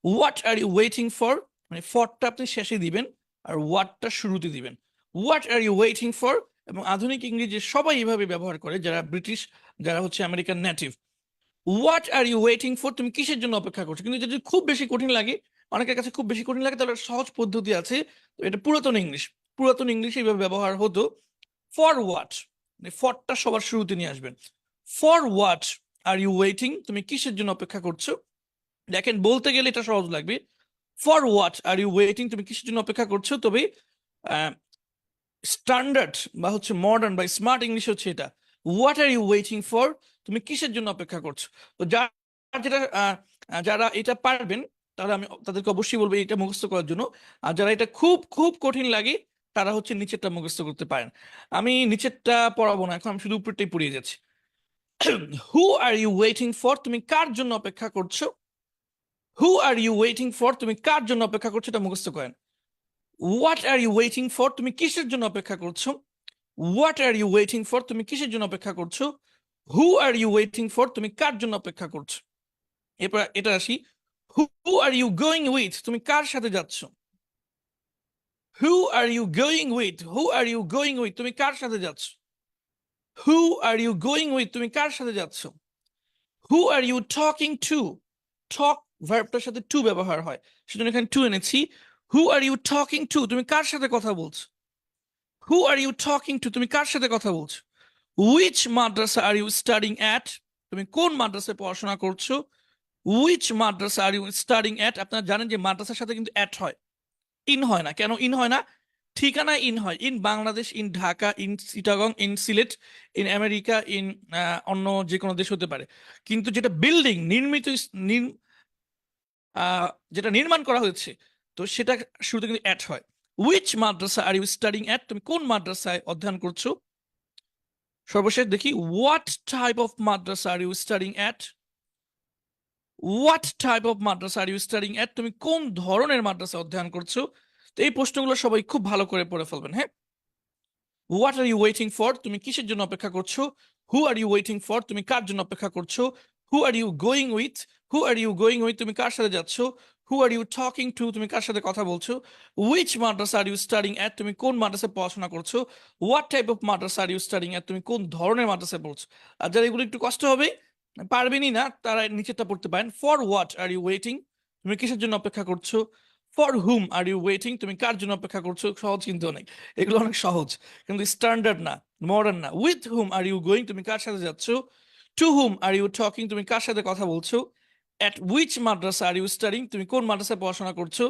What are you waiting for, মানে ফরটা আপনি শেষে দিবেন আর হোয়াটটা শুরুতে দিবেন। What are you waiting for. এবং আধুনিক ইংরেজি সবাই এভাবে ব্যবহার করে, যারা ব্রিটিশ, যারা হচ্ছে American native. What are you waiting for, তুমি কিসের জন্য অপেক্ষা করছো। কিন্তু যদি খুব বেশি কঠিন লাগে, অনেকের কাছে খুব বেশি কঠিন লাগে, তাহলে সহজ পদ্ধতি আছে। তো এটা পুরাতন ইংলিশ, পুরাতন ইংলিশে এইভাবে ব্যবহার হতো। ফর হোয়াট, ফরটা সবার শুরুতে নিয়ে আসবেন। For what are you waiting, তুমি কিসের জন্য অপেক্ষা করছো। দেখেন বলতে গেলে এটা সহজ লাগবে, for what are you waiting, তুমি কিসের জন্য অপেক্ষা করছো। তবে স্ট্যান্ডার্ড বা হচ্ছে মডার্ন বা স্মার্ট ইংলিশ হচ্ছে এটা, what are you waiting for, তুমি কিসের জন্য অপেক্ষা করছো। তো যেটা যারা এটা পারবেন, তাহলে আমি তাদেরকে অবশ্যই বলবো এটা মুখস্থ করার জন্য। আর যারা এটা খুব খুব কঠিন লাগে, তারা হচ্ছে নিচেরটা মুখস্থ করতে পারেন। আমি নিচেরটা পড়াবো না এখন, আমি শুধু উপরটাই পড়িয়ে যাচ্ছি। Who are you waiting for, তুমি কার জন্য অপেক্ষা করছো। Who are you waiting for, তুমি কার জন্য অপেক্ষা করছো, এটা মুখস্থ করেন। What are you waiting for, তুমি কিসের জন্য অপেক্ষা করছো। What are you waiting for, তুমি কিসের জন্য অপেক্ষা করছো। Who are you waiting for, তুমি কার জন্য অপেক্ষা করছো। এরপর এটা আসি, who are you going with, তুমি কার সাথে যাচ্ছ। Who are you going with, who are you going with, তুমি কার সাথে যাচ্ছ। Who are you going with, তুমি কার সাথে যাচ্ছ। Who are you talking to, talk ভার্বটার সাথে টু ব্যবহার হয়, সেজন্য এখানে টু এনেছি। Who are you talking to, তুমি কার সাথে কথা বলছো। Who are you talking to, তুমি কার সাথে কথা বলছো। Which madrasa are you studying at, তুমি কোন মাদ্রাসায় পড়াশোনা করছো। Which madrasa are you studying at, আপনারা জানেন যে মাদ্রাসার সাথে কিন্তু অ্যাট হয়, ইন হয় না। কেন ইন হয় না, ঠিকানা ইন হয়, in Bangladesh, in Dhaka, in Chittagong, in Sylhet, in America, in অন্য যে কোনো দেশ হতে পারে। কিন্তু যেটা বিল্ডিং, নির্মিত যেটা নির্মাণ করা হয়েছে, তো সেটা শুরুতে কিন্তু অ্যাট হয়। Which madrasa are you studying at, তুমি কোন মাদ্রাসায় অধ্যয়ন করছো। সর্বশেষ দেখি, what type of madrasa are you studying at, what type of madrasa are you studying at, তুমি কোন ধরনের মাদ্রাসা অধ্যয়ন করছো। তো এই প্রশ্নগুলো সবাই খুব ভালো করে পড়ে ফেলবেন, হ্যাঁ। What are you waiting for, তুমি কিসের জন্য অপেক্ষা করছো। Who are you waiting for, তুমি কার জন্য অপেক্ষা করছো। Who are you going with, who are you going with, তুমি কার সাথে যাচ্ছ। Who are you talking to, তুমি কার সাথে কথা বলছো। Which madrasa are you studying at, তুমি কোন মাদ্রাসায় পড়াশোনা করছো। What type of madrasa are you studying at, তুমি কোন ধরনের মাদ্রাসায় পড়ছো। আর যারা এগুলো একটু কষ্ট হবে, পারবেনই না, তারা নিচেরটা পড়তে পারেন। For what are you waiting, তুমি কিসের জন্য অপেক্ষা করছো। For whom are you waiting, তুমি কার জন্য অপেক্ষা করছো। সহজ কিন্তু অনেক, এগুলো অনেক সহজ কিন্তু স্ট্যান্ডার্ড না, মডার্ন না। With whom are you going, তুমি কার সাথে যাচ্ছ। To whom are you talking, তুমি কার সাথে কথা বলছো। At which madrasa are you studying, তুমি কোন মাদ্রাসায় পড়াশোনা করছো।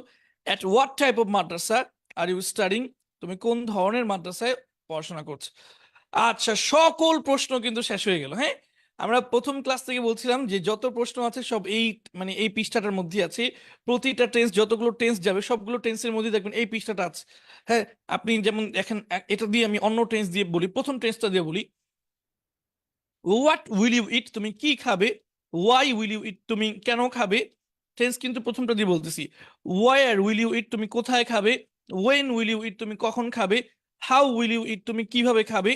At what type of madrasa are you studying, তুমি কোন ধরনের মাদ্রাসায় পড়াশোনা করছো। আচ্ছা, সকল প্রশ্ন কিন্তু শেষ হয়ে গেল, হ্যাঁ। আমরা প্রথম ক্লাস থেকে বলছিলাম যে যত প্রশ্ন আছে সব এই মানে এই পৃষ্ঠাটার মধ্যে আছে। প্রতিটা টেন্স, যতগুলো টেন্স যাবে সবগুলো টেন্সের মধ্যে দেখবেন এই পৃষ্ঠাটা আছে, হ্যাঁ। আপনি যেমন দেখেন, এটা দিয়ে আমি অন্য টেন্স দিয়ে বলি, প্রথম টেন্সটা দিয়ে বলি। হোয়াট উইল ইউ ইট, তুমি কি খাবে। ওয়াই উইল ইউ ইট, তুমি কেন খাবে। টেন্স কিন্তু প্রথমটা দিয়ে বলতেছি। ওয়ার উইল ইউ ইট, তুমি কোথায় খাবে। ওয়েন উইল ইউ ইট, তুমি কখন খাবে। হাউ উইল ইউ ইট, তুমি কিভাবে খাবে।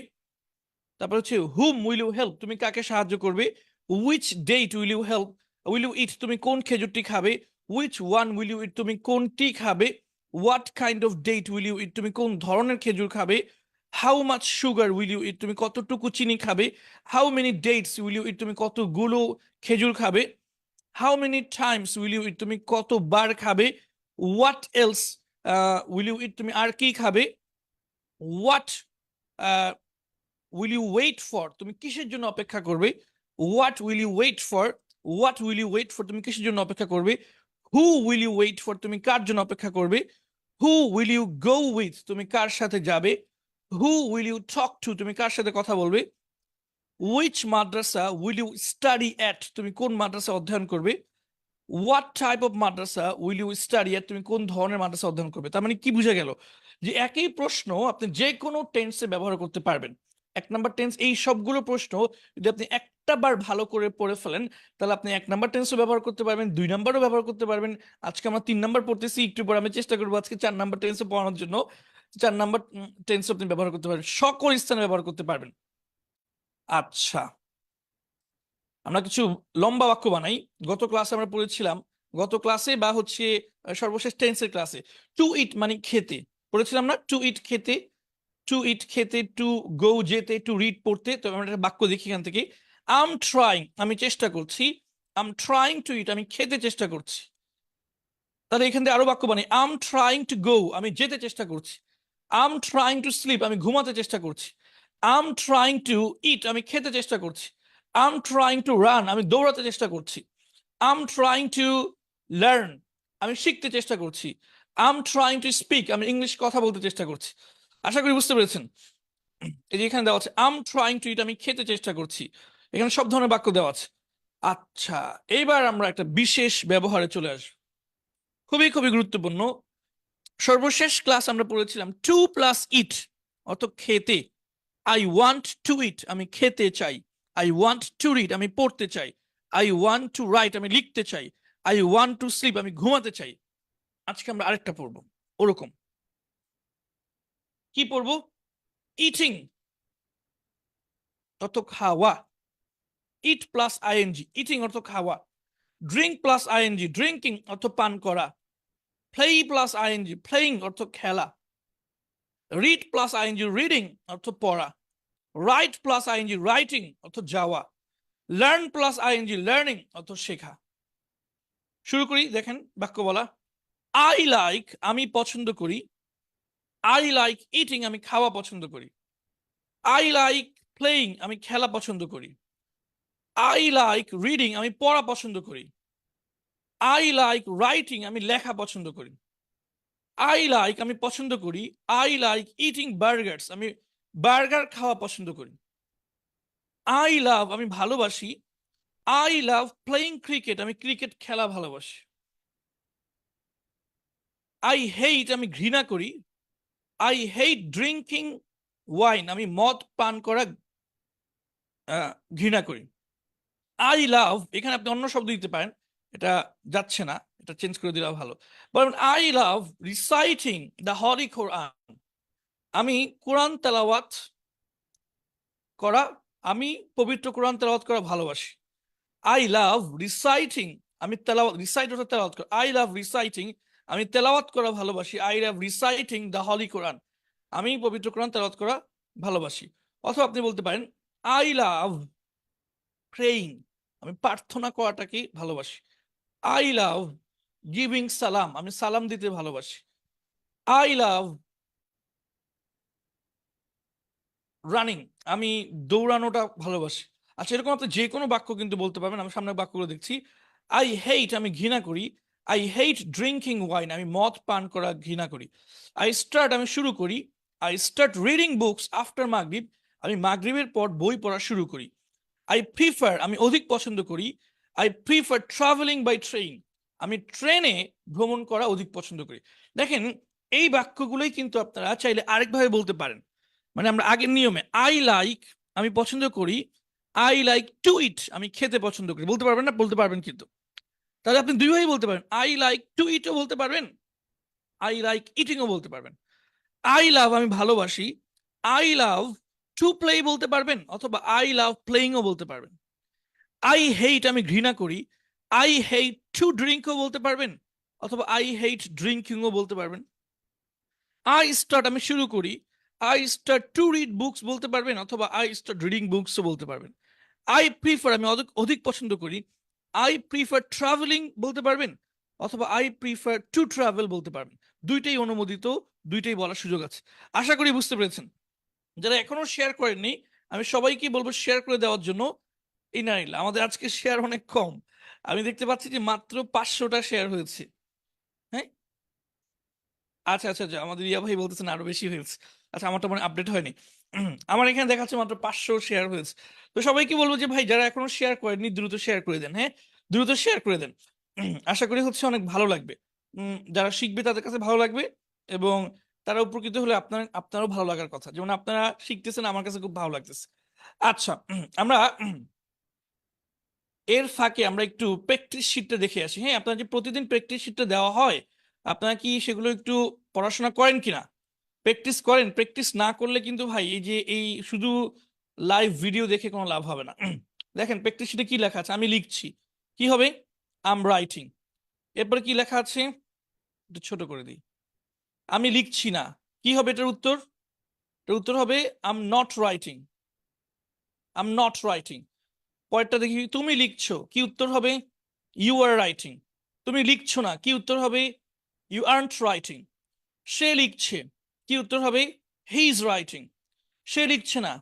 তারপর হচ্ছে হুম উইল ইউ হেল্প, তুমি কাকে সাহায্য করবে। Which date will you help, will you eat, তুমি কোন খেজুরটি খাবে। Which one will you eat, তুমি কোনটি খাবে। What kind of date will you eat, তুমি কোন ধরনের খেজুর খাবে। How much sugar will you eat, তুমি কতটুকু চিনি খাবে। How many dates will you eat, তুমি কতগুলো খেজুর খাবে। How many times will you eat, তুমি কতবার খাবে। What else will you eat, তুমি আর কি খাবে। What will you wait for, তুমি কিসের জন্য অপেক্ষা করবে। What will you wait for, what will you wait for, তুমি কিসের জন্য অপেক্ষা করবে। Who will you wait for, তুমি কার জন্য অপেক্ষা করবে। Who will you go with, তুমি কার সাথে যাবে। Who will you talk to, তুমি কার সাথে কথা বলবে। Which madrasa will you study at, তুমি কোন মাদ্রাসা অধ্যয়ন করবে। What type of madrasa will you study at, তুমি কোন ধরনের মাদ্রাসা অধ্যয়ন করবে। তার মানে কি বুঝা গেল, যে একই প্রশ্ন আপনি যে কোনো টেন্সে ব্যবহার করতে পারবেন। এক নাম্বার টেন্স, এই সবগুলো প্রশ্ন যদি আপনি একটা বার ভালো করে পড়ে ফেলেন, তাহলে আপনি এক নাম্বার টেন্সও ব্যবহার করতে পারবেন, দুই নাম্বারও ব্যবহার করতে পারবেন। আজকে আমরা 3 নাম্বার পড়তেছি, একটু পরে আমি চেষ্টা করবো আজকে 4 নাম্বার টেন্সও পড়ানোর জন্য। 4 নাম্বার টেন্স আপনি ব্যবহার করতে পারবেন, সকল স্থানে ব্যবহার করতে পারবেন। আচ্ছা, আমরা কিছু লম্বা বাক্য বানাই। গত ক্লাসে আমরা পড়েছিলাম, গত ক্লাসে বা হচ্ছে সর্বশেষ টেন্সের ক্লাসে, টু ইট মানে খেতে, পড়েছিলাম না। টু ইট খেতে, টু ইট খেতে, টু গো যেতে, টু রিড পড়তে। তো আমরা একটা বাক্য দেখি এখান থেকে। আম ট্রাইং, আমি চেষ্টা করছি। আম ট্রাইং টু ইট, আমি খেতে চেষ্টা করছি। তাহলে এখান থেকে আরো বাক্য বানাই। আম ট্রাইং টু গো, আমি যেতে চেষ্টা করছি। আম ট্রাইং টু স্লিপ, আমি ঘুমাতে চেষ্টা করছি। আম ট্রাইং টু ইট, আমি খেতে চেষ্টা করছি। আম ট্রাইং টু রান, আমি দৌড়াতে চেষ্টা করছি। আম ট্রাইং টু লার্ন, আমি শিখতে চেষ্টা করছি। আম ট্রাইং টু স্পিক, আমি ইংলিশ কথা বলতে চেষ্টা করছি। আশা করি বুঝতে পেরেছেন। এই যে এখানে দেওয়া আছে আম ট্রাইং টু ইট, আমি খেতে চেষ্টা করছি। এখানে সব ধরনের বাক্য দেওয়া আছে। আচ্ছা, এইবার আমরা একটা বিশেষ ব্যবহারে চলে আসবো, খুবই খুবই গুরুত্বপূর্ণ। সর্বশেষ ক্লাস আমরা পড়েছিলাম টু প্লাস ইট, অর্থ খেতে। আই ওয়ান্ট টু ইট, আমি খেতে চাই। আই ওয়ান্ট টু রিড, আমি পড়তে চাই। আই ওয়ান্ট টু রাইট, আমি লিখতে চাই। আই ওয়ান্ট টু স্লিপ, আমি ঘুমাতে চাই। আজকে আমরা আরেকটা পড়বো ওরকম। কি পড়বো। ইটিং অর্থ খাওয়া, ইট প্লাস আইএনজি, ইটিং অর্থ খাওয়া। ড্রিঙ্ক প্লাস আইএনজি, ড্রিঙ্কিং অর্থ পান করা। প্লে প্লাস আইএনজি, প্লেইং অর্থ খেলা। রিড প্লাস আইএনজি, রিডিং অর্থ পড়া। রাইট প্লাস আইএনজি, রাইটিং অর্থ যাওয়া। লার্ন প্লাস আইএনজি, লার্নিং অর্থ শেখা। শুরু করি, দেখেন বাক্য বলা। আই লাইক, আমি পছন্দ করি। আই লাইক ইটিং, আমি খাওয়া পছন্দ করি। আই লাইক প্লেইং, আমি খেলা পছন্দ করি। আই লাইক রিডিং, আমি পড়া পছন্দ করি। আই লাইক রাইটিং, আমি লেখা পছন্দ করি। আই লাইক, আমি পছন্দ করি। আই লাইক ইটিং বার্গার্স, আমি বার্গার খাওয়া পছন্দ করি। আই লাভ, আমি ভালোবাসি। আই লাভ প্লেইং ক্রিকেট, আমি ক্রিকেট খেলা ভালোবাসি। আই হেট আমি ঘৃণা করি, আই হেট ড্রিঙ্কিং ওয়াইন আমি মদ পান করা ঘৃণা করি। আই লাভ এখানে আপনি অন্য শব্দ দিতে পারেন, এটা যাচ্ছে না, এটা চেঞ্জ করে দিলে ভালো। বলবেন I love reciting the holy Quran আমি কোরআন তেলাওয়াত করা, আমি পবিত্র কোরআন তেলাওয়াত করা ভালোবাসি। আই লাভ রিসাইটিং আমি তেলাওয়াত, রিসাইট অর্থাৎ তেলাওয়াত করা, আই লাভ রিসাইটিং আমি তেলাওয়াত করা ভালোবাসি। I love reciting the holy Quran আমি পবিত্র কোরআন তেলাওয়াত করা ভালোবাসি। অথবা আপনি বলতে পারেন আই লাভ প্রেইং আমি প্রার্থনা করাটাকে ভালোবাসি। আই লাভ গিভিং সালাম আমি সালাম দিতে ভালোবাসি। আই লাভ রানিং আমি দৌড়ানোটা ভালোবাসি। আচ্ছা, এরকম আপনি যে কোনো বাক্য কিন্তু বলতে পারবেন। আমি সামনে বাক্যগুলো দেখছি। আই হেট আমি ঘৃণা করি, আই হেট ড্রিঙ্কিং ওয়াইন আমি মদ পান করা ঘৃণা করি। আই স্টার্ট আমি শুরু করি, I start reading books after মাগরিব আমি মাগরিবের পর বই পড়া শুরু করি। আই প্রিফার আমি অধিক পছন্দ করি, I prefer travelling by train আমি ট্রেনে ভ্রমণ করা অধিক পছন্দ করি। দেখেন, এই বাক্যগুলোই কিন্তু আপনারা চাইলে আরেকভাবে বলতে পারেন। মানে আমরা আগের নিয়মে আই লাইক আমি পছন্দ করি, আই লাইক টু ইট আমি খেতে পছন্দ করি বলতে পারবেন না? বলতে পারবেন কিন্তু। তাহলে আপনি দুইভাবেই বলতে পারেন, আই লাইক টু ইটও বলতে পারবেন, আই লাইক ইটিংও বলতে পারবেন। আই লাভ আমি ভালোবাসি, আই লাভ টু প্লে বলতে পারবেন, অথবা আই লাভ প্লেইংও বলতে পারবেন। আই হেট আমি ঘৃণা করি, আই হেট টু ড্রিঙ্কও বলতে পারবেন, অথবা আই হেট ড্রিঙ্কিংও বলতে পারবেন। আই স্টার্ট আমি শুরু করি, I start to read books বলতে পারবেন, অথবা আই স্টার্ট রিডিং বুকসও বলতে পারবেন। আই প্রিফার আমি অধিক অধিক পছন্দ করি, আই প্রিফার ট্রাভেলিং বলতে পারবেন, অথবা আই প্রিফার টু ট্রাভেল বলতে পারবেন। দুইটাই অনুমোদিত, দুইটাই বলার সুযোগ আছে। আশা করি বুঝতে পেরেছেন। যারা এখনো শেয়ার করেননি আমি সবাইকে বলবো শেয়ার করে দেওয়ার জন্য। ইনারিল্লাহ, আমাদের আজকে শেয়ার অনেক কম। আমি দেখতে পাচ্ছি যে মাত্র 500টা শেয়ার হয়েছে। হ্যাঁ, আচ্ছা আচ্ছা আচ্ছা, আমাদের ইয়া ভাই বলতেছেন আরো বেশি হয়েছে। আচ্ছা, আমারটা মানে আপডেট হয়নি। আমার এখানে দেখাচ্ছে মাত্র 500 শেয়ার হয়েছে। তো সবাইকে বলবো যে ভাই যারা এখনো শেয়ার করেননি দ্রুত শেয়ার করে দেন। হ্যাঁ, দ্রুত শেয়ার করে দেন। আশা করি হচ্ছে অনেক ভালো লাগবে। যারা শিখবে তাদের কাছে ভালো লাগবে, এবং তারা উপকৃত হলে আপনারও ভালো লাগার কথা। যেমন আপনারা শিখতেছেন, আমার কাছে খুব ভালো লাগতেছে। আচ্ছা, আমরা এর ফাঁকে আমরা একটু প্র্যাকটিস শিটটা দেখে আসি। হ্যাঁ, আপনার যে প্রতিদিন প্র্যাকটিস শিটটা দেওয়া হয়, আপনারা কি সেগুলো একটু পড়াশোনা করেন কিনা? প্র্যাকটিস করেন? প্র্যাকটিস না করলে কিন্তু ভাই এই যে এই শুধু লাইভ ভিডিও দেখে কোনো লাভ হবে না। দেখেন প্র্যাকটিস শিটে কি লেখা আছে, আমি লিখছি, কি হবে? আম রাইটিং। এরপরে কি লেখা আছে, একটু ছোট করে দিই, আমি লিখছি না। কি হবে এটার উত্তর? এটার উত্তর হবে I'm not writing, I'm not writing. পরেরটা দেখি, তুমি লিখছো, কি উত্তর হবে? You are writing. তুমি লিখছো না, কি উত্তর হবে? You aren't writing. সে লিখছে, কি উত্তর হবে? He is writing. সে লিখছে না,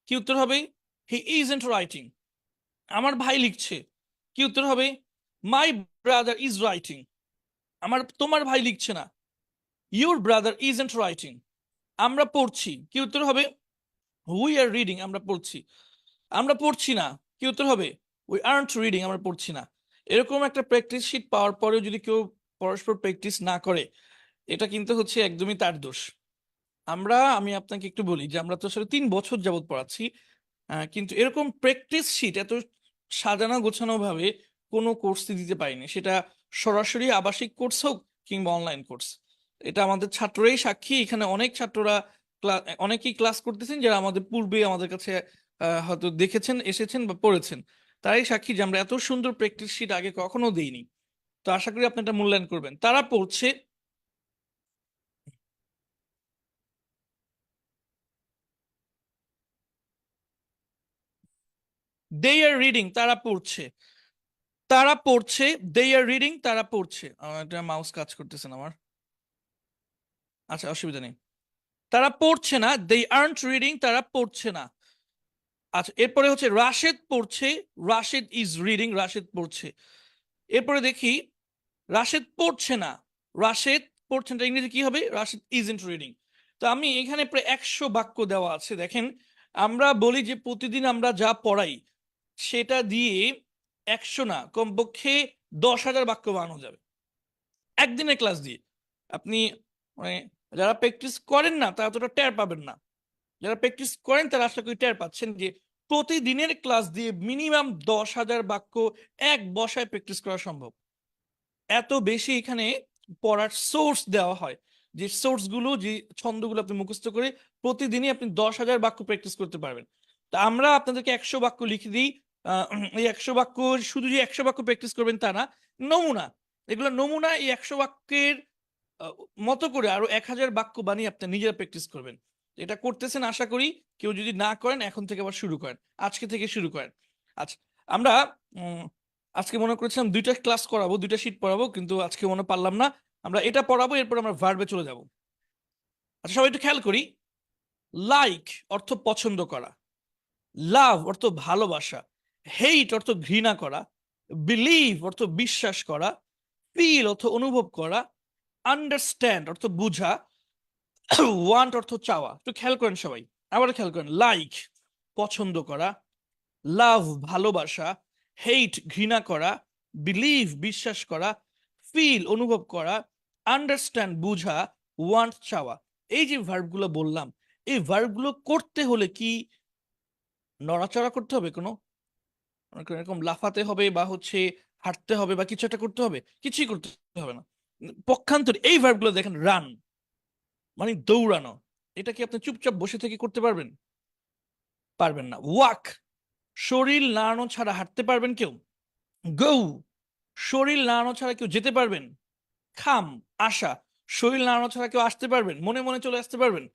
কি উত্তর হবে? He isn't writing. আমার ভাই লিখছে, কি উত্তর হবে? My brother is writing. তোমার ভাই লিখছে না, ইউর ব্রাদার ইজন্ট রাইটিং। আমরা পড়ছি, কি উত্তর হবে? উই আর রিডিং, আমরা পড়ছি। আমরা পড়ছি না, কি উত্তর হবে? উই আর্নট রিডিং, আমরা পড়ছি না। এরকম একটা প্র্যাকটিস শিট পাওয়ার পরেও যদি কেউ পরস্পর প্র্যাকটিস না করে, এটা কিন্তু হচ্ছে একদমই তার দোষ। আমি আপনাকে একটু বলি যে আমরা তো আসলে 3 বছর যাবত পড়াচ্ছি, কিন্তু এরকম প্র্যাকটিস শিট এত সাজানো গোছানো ভাবে কোনো কোর্সই দিতে পারিনি, সেটা সরাসরি আবাসিক কোর্স হোক কিংবা অনলাইন কোর্স। এটা আমাদের ছাত্ররাই সাক্ষী। এখানে অনেক ছাত্ররা অনেকেই ক্লাস করতেছেন যারা আমাদের পূর্বে আমাদের কাছে হয়তো দেখেছেন, এসেছেন বা পড়েছেন। তারাই সাক্ষী যে আমরা এত সুন্দর প্র্যাকটিস শিট আগে কখনো দেইনি। তো আশা করি আপনি এটা মূল্যায়ন করবেন। তারা পড়ছে, দে আর রিডিং, তারা পড়ছে, তারা পড়ছে, দে আর রিডিং, তারা পড়ছে। আমার একটা মাউস কাজ করতেছে না আমার। আচ্ছা, অসুবিধা নেই। তারা পড়ছে না, দে আর্নট রিডিং, তারা পড়ছে না। আচ্ছা, এরপরে হচ্ছে রাশেদ পড়ছে, রাশেদ ইজ রিডিং, রাশেদ পড়ছে। এরপরে দেখি রাশেদ পড়ছে না, রাশেদ পড়ছে না, ইংরেজি কি হবে? Rashed isn't reading. তো আমি এখানে প্রায় 100 বাক্য দেওয়া আছে। দেখেন, আমরা বলি যে প্রতিদিন আমরা যা পড়াই সেটা দিয়ে 100 না, কমপক্ষে 10,000 বাক্য বানানো যাবে একদিনের ক্লাস দিয়ে। আপনি মানে যারা প্র্যাকটিস করেন না তারা অতটা টের পাবেন না, যারা প্র্যাকটিস করেন তারা আশা করি টের পাচ্ছেন যে প্রতিদিনের ক্লাস দিয়ে মিনিমাম 10,000 বাক্য এক বসায় প্র্যাকটিস করা সম্ভব। এত বেশি এখানে পড়ার সোর্স দেওয়া হয়, যে সোর্স গুলো, যে ছন্দগুলো আপনি মুখস্থ করে প্রতিদিনই আপনি 10,000 বাক্য প্র্যাকটিস করতে পারবেন। তা আমরা আপনাদেরকে 100 বাক্য লিখে দিই। এই 100 বাক্য শুধু যে 100 বাক্য প্র্যাকটিস করবেন তা না, নমুনা, এগুলো নমুনা। এই 100 বাক্যের আহ, মতো করে আরো 1,000 বাক্য বানিয়ে আপনি নিজেরা প্র্যাকটিস করবেন। এটা করতেছেন আশা করি। কেউ যদি না করেন এখন থেকে আবার শুরু করেন, আজকে থেকে শুরু করেন। আচ্ছা, আমরা আজকে মনে করেছিলাম 2টা ক্লাস করাবো, 2টা শীট পড়াবো, কিন্তু আজকে মনে পারলাম না। আমরা এটা পড়াবো, এরপর আমরা ভার্বে চলে যাব। আচ্ছা, সবাই একটু খেয়াল করি। লাইক অর্থ পছন্দ করা, লাভ অর্থ ভালোবাসা, হেইট অর্থ ঘৃণা করা, বিলিভ অর্থ বিশ্বাস করা, ফিল অর্থ অনুভব করা, আন্ডারস্ট্যান্ড অর্থ বুঝা, ওয়ান্ট অর্থ চাওয়া। একটু খেয়াল করেন সবাই, আবার খেয়াল করেন। লাইক পছন্দ করা, লাভ ভালোবাসা, হেইট ঘৃণা করা, বিলিভ বিশ্বাস করা, ফিল অনুভব করা, আন্ডারস্ট্যান্ড বুঝা, ওয়ান্ট চাওয়া। এই যে ভার্বগুলো বললাম, এই ভার্বগুলো করতে হলে কি নড়াচড়া করতে হবে কোনো? এরকম লাফাতে হবে বা হাঁটতে হবে বা কিছু একটা করতে হবে? কিছুই করতে হবে না। পক্ষান্তরে এই ভার্বগুলো দেখেন, রান মানে দৌড়ানো, এটা কি আপনি চুপচাপ বসে থেকে করতে পারবেন? পারবেন না। ওয়াক শরীর নাড়ানো ছাড়া হাঁটতে পারবেন কেউ? গো শরীর নাড়ানো ছাড়া কেউ যেতে পারবেন? খাম আসা শরীর নাড়ানো ছাড়া কেউ আসতে পারবেন? মনে মনে চলে আসতে পারবেন?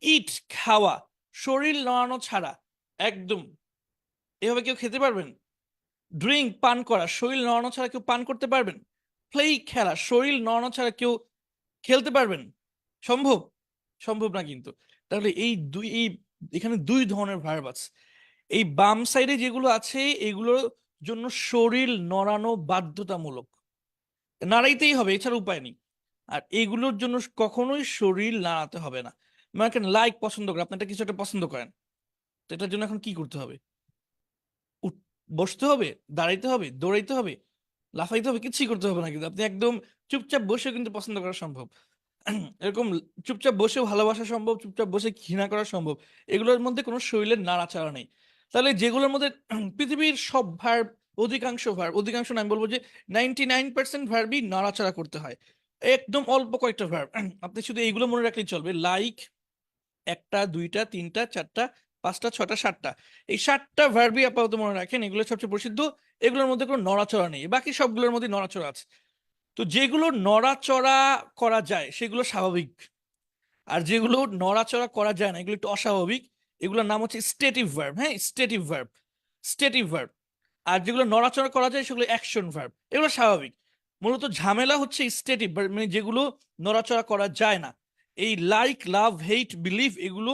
ইট খাওয়া শরীর নাড়ানো ছাড়া একদম এভাবে কেউ খেতে পারবেন? ড্রিঙ্ক পান করা শরীর নড়ানো ছাড়া কেউ পান করতে পারবেন? প্লে খেলা শরীর নড়ানো ছাড়া কেউ খেলতে পারবেন? সম্ভব? সম্ভব না কিন্তু। তাহলে এই এখানে দুই ধরনের ভার্ব আছে। এই বাম সাইডে যেগুলো আছে এগুলোর জন্য শরীর নড়ানো বাধ্যতামূলক, নাড়াইতেই হবে, এছাড়া উপায় নেই। আর এগুলোর জন্য কখনোই শরীর নাড়াতে হবে না। মানে লাইক পছন্দ করে, আপনি একটা কিছু একটা পছন্দ করেন, তো এটার জন্য এখন কি করতে হবে? উঠ- বসতে হবে, দাঁড়াইতে হবে, দৌড়াইতে হবে, লাফাইতে হবে? কিছুই করতে হবে না, কিন্তু আপনি একদম চুপচাপ বসে কিন্তু পছন্দ করা সম্ভব। এরকম চুপচাপ বসে ভালোবাসা সম্ভব, চুপচাপ বসে ঘৃণা করা সম্ভব। এগুলোর মধ্যে কোনো শরীরের নাড়াচাড়া নেই। তাহলে যেগুলোর মধ্যে পৃথিবীর সব ভার্ব, অধিকাংশ না, আমি বলবো যে 99% ভার্বই নাড়াচাড়া করতে হয়। একদম অল্প কয়েকটা ভার্ব আপনি শুধু এইগুলো মনে রাখলেই চলবে। লাইক একটা, দুইটা, তিনটা, চারটা, পাঁচটা, ছয়টা, সাতটা, এই 7টা ভার্বই আপাতত মনে রাখেন, এগুলো সবচেয়ে প্রসিদ্ধ। এগুলোর মধ্যে কোনো নড়াচড়া নেই, বাকি সবগুলোর মধ্যে নড়াচড়া আছে। তো যেগুলো নড়াচড়া করা যায় সেগুলো স্বাভাবিক, আর যেগুলো নড়াচড়া করা যায় না এগুলো একটু অস্বাভাবিক। এগুলোর নাম হচ্ছে স্টেটিভ ভার্ব। হ্যাঁ, স্টেটিভ ভার্ব, স্টেটিভ ভার্ব। আর যেগুলো নড়াচড়া করা যায় সেগুলো অ্যাকশন ভার্ব, এগুলো স্বাভাবিক। মূলত ঝামেলা হচ্ছে স্টেটিভ ভার্ব, মানে যেগুলো নড়াচড়া করা যায় না। এই লাইক, লাভ, হেইট, বিলিভ এগুলো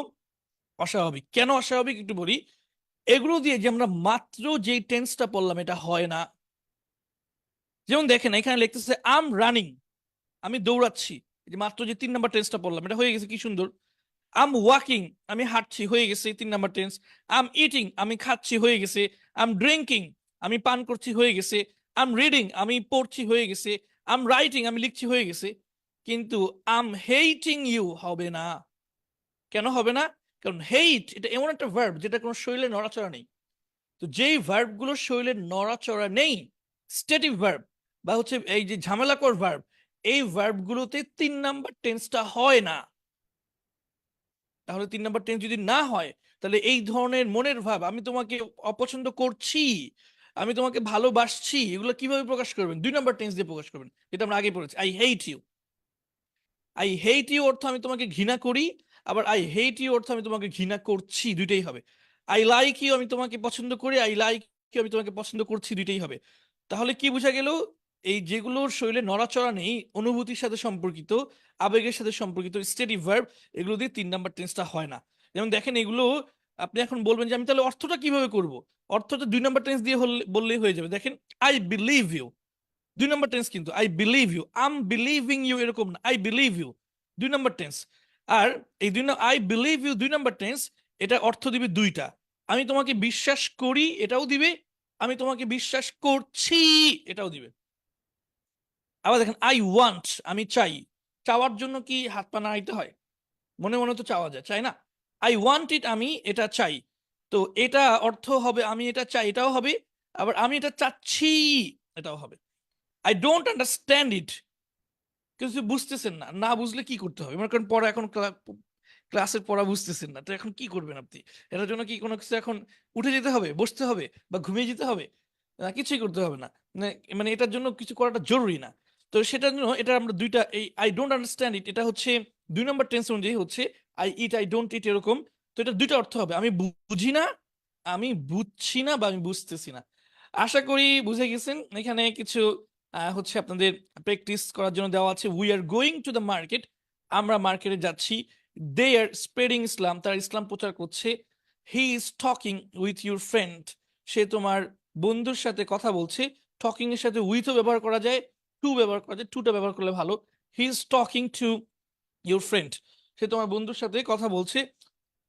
অস্বাভাবিক। কেন অস্বাভাবিক একটু বলি। এগুলো দিয়ে যে আমরা মাত্র যেই টেন্সটা পড়লাম এটা হয় না। যেমন দেখেন এখানে লিখতেছে আম রানিং, আমি দৌড়াচ্ছি। এই যে মাত্র যে 3 নাম্বার টেন্সটা পড়লাম এটা হয়ে গেছে কি সুন্দর। আম ওয়াকিং, আমি হাঁটছি, হয়ে গেছে 3 নাম্বার টেন্স। আম ইটিং, আমি খাচ্ছি, হয়ে গেছে। আম ড্রিঙ্কিং, আমি পান করছি, হয়ে গেছে। আম রিডিং, আমি পড়ছি, হয়ে গেছে। আম রাইটিং, আমি লিখছি, হয়ে গেছে। কিন্তু আম হেইটিং ইউ হবে না। কেন হবে না? কারণ হেইট এটা এমন একটা ভার্ব যেটা কোনো শরীরে নড়াচড়া নেই। তো যেই ভার্ব গুলো শরীরের নড়াচড়া নেই, স্টেটিভ ভার্ব বা এই যে ঝামেলাকর ভার্ব, এই ভার্ব গুলোতে 3 নাম্বার টেন্সটা হয় না। তাহলে 3 নাম্বার টেন্স যদি না হয়, তাহলে এই ধরনের মনের ভাব, আমি তোমাকে অপছন্দ করছি, আমি তোমাকে ভালোবাসছি, এগুলো কিভাবে প্রকাশ করবেন? 2 নাম্বার টেন্স দিয়ে প্রকাশ করবেন, যেটা আমরা আগে পড়েছি। I hate you, I hate you অর্থ আমি তোমাকে ঘৃণা করি, আবার আই হেইট ইউ অর্থ আমি তোমাকে ঘৃণা করছি, দুইটাই হবে। আই লাইক ইউ, আমি তোমাকে পছন্দ করি, আই লাইক ইউ আমি তোমাকে পছন্দ করছি, দুইটাই হবে। তাহলে কি বোঝা গেল? এই যেগুলোর শরীরে নড়াচড়া নেই, অনুভূতির সাথে সম্পর্কিত, আবেগের সাথে সম্পর্কিত স্টেটিভ ভার্ব, এগুলো দিয়ে 3 নাম্বার টেন্সটা হয় না। যেমন দেখেন এগুলো, আপনি এখন বলবেন যে আমি তাহলে অর্থটা কিভাবে করব? অর্থটা 2 নাম্বার টেন্স দিয়ে বললেই হয়ে যাবে। দেখেন, I believe you, 2 number tense কিন্তু। I believe you, I'm believing you এরকম না, I believe you 2 number tense. আর এই I believe you 2 number tense, এটা অর্থ দিবে দুইটা। আমি তোমাকে বিশ্বাস করি এটাও দিবে, আমি তোমাকে বিশ্বাস করছি এটাও দিবে। আবার দেখেন, আই ওয়ান্ট, আমি চাই, চাওয়ার জন্য কি হাত পা নাড়াইতে হয়? মনে মনে তো চাওয়া যায়, চাই না? আই ওয়ান্ট ইট, আমি এটা চাই। তো এটা অর্থ হবে আমি এটা চাই, এটাও হবে, আবার আমি এটা চাচ্ছি এটাও হবে। আই ডোন্ট আন্ডারস্ট্যান্ড ইট, কিছু বুঝতেছেন না, না বুঝলে কি করতে হবে? মনে করেন পড়া এখন ক্লাসের পড়া বুঝতেছেন না, তো এখন কি করবেন আপনি? এটার জন্য কি কোনো কিছু এখন উঠে যেতে হবে, বসতে হবে, বা ঘুমিয়ে যেতে হবে? কিছুই করতে হবে না। মানে এটার জন্য কিছু করাটা জরুরি না। তো সেটার জন্য এটা আমরা দুইটা, এই আই ডোন্ট আন্ডারস্ট্যান্ড ইট এটা হচ্ছে 2 নম্বর টেন্স অনুযায়ী হচ্ছে আই ইট, আই ডোন্ট ইট, এরকম। তো এটা দুইটা অর্থ হবে, আমি বুঝি না, আমি বুঝছি না, বা আমি বুঝতেছি না। আশা করি বুঝে গেছেন। এখানে কিছু হচ্ছে আপনাদের প্র্যাকটিস করার জন্য দেওয়া আছে। We are going to the market, আমরা মার্কেটে যাচ্ছি। দে আর স্প্রেডিং ইসলাম, তারা ইসলাম প্রচার করছে। He is talking with your friend, সে তোমার বন্ধুর সাথে কথা বলছে। টকিং এর সাথে উইথও ব্যবহার করা যায়, টু ব্যবহার করা যায়, টুটা ব্যবহার করলে ভালো। He is talking to your friend, সে তোমার বন্ধুর সাথে কথা বলছে।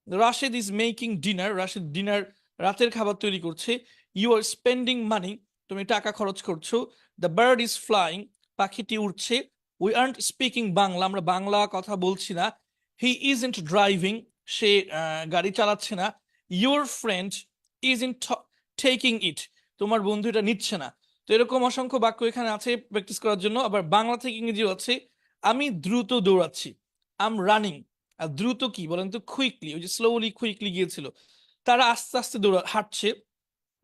Rashed is making dinner, Rashed dinner রাতের খাবার তৈরি করছে। ইউ আর স্পেন্ডিং মানি, তুমি টাকা খরচ করছো। দ্য বার্ড ইজ ফ্লাইং, পাখিটি উড়ছে। উই আর্নট স্পিকিং বাংলা, আমরা বাংলা কথা বলছি না। হি ইজন্ট ড্রাইভিং, সে গাড়ি চালাচ্ছে না। Your friend is in taking ইট, তোমার বন্ধু এটা নিচ্ছে না। তো এরকম অসংখ্য বাক্য এখানে আছে প্র্যাকটিস করার জন্য। আবার বাংলা থেকে ইংরেজিও আছে। আমি দ্রুত দৌড়াচ্ছি, আম রানিং। আর দ্রুত কি বলেন তো? কুইকলি, ওই যে স্লোলি কুইকলি গিয়েছিল। তারা আস্তে আস্তে হাঁটছে।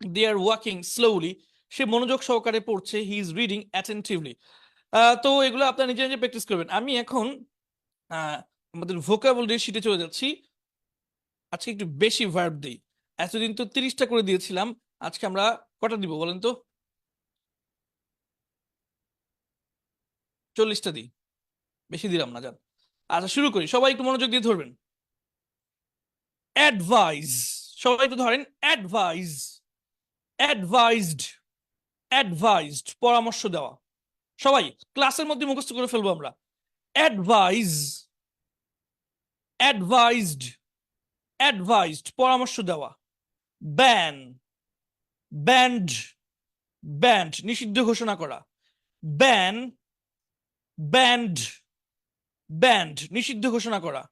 দে আর ওয়াকিং স্লোলি, সে মনোযোগ সহকারে পড়ছে। He is reading attentively. তো এগুলো আপনারা নিজে নিজে প্র্যাকটিস করবেন। আমি এখন আমাদের ভোকাবুলারি শিটে চলে যাচ্ছি। আজকে একটু বেশি ভার্ব দিই। এতদিন তো 30টা করে দিয়েছিলাম, আজকে আমরা কটা দিব বলেন তো? 40টা দিই, বেশি দিলাম না, যান। আচ্ছা শুরু করি, সবাই একটু মনোযোগ দিয়ে ধরবেন। অ্যাডভাইস, সবাই একটু ধরেন। অ্যাডভাইস, অ্যাডভাইসড, অ্যাডভাইসড পরামর্শ দেওয়া। সবাই ক্লাসের মধ্যে মুখস্থ করে ফেলবো আমরা। অ্যাডভাইস, অ্যাডভাইসড, অ্যাডভাইসড পরামর্শ দেওয়া। ব্যান, ব্যান্ড, ব্যান্ড নিষিদ্ধ ঘোষণা করা। ব্যান, ব্যান্ড, ব্যান্ড নিষিদ্ধ ঘোষণা করা।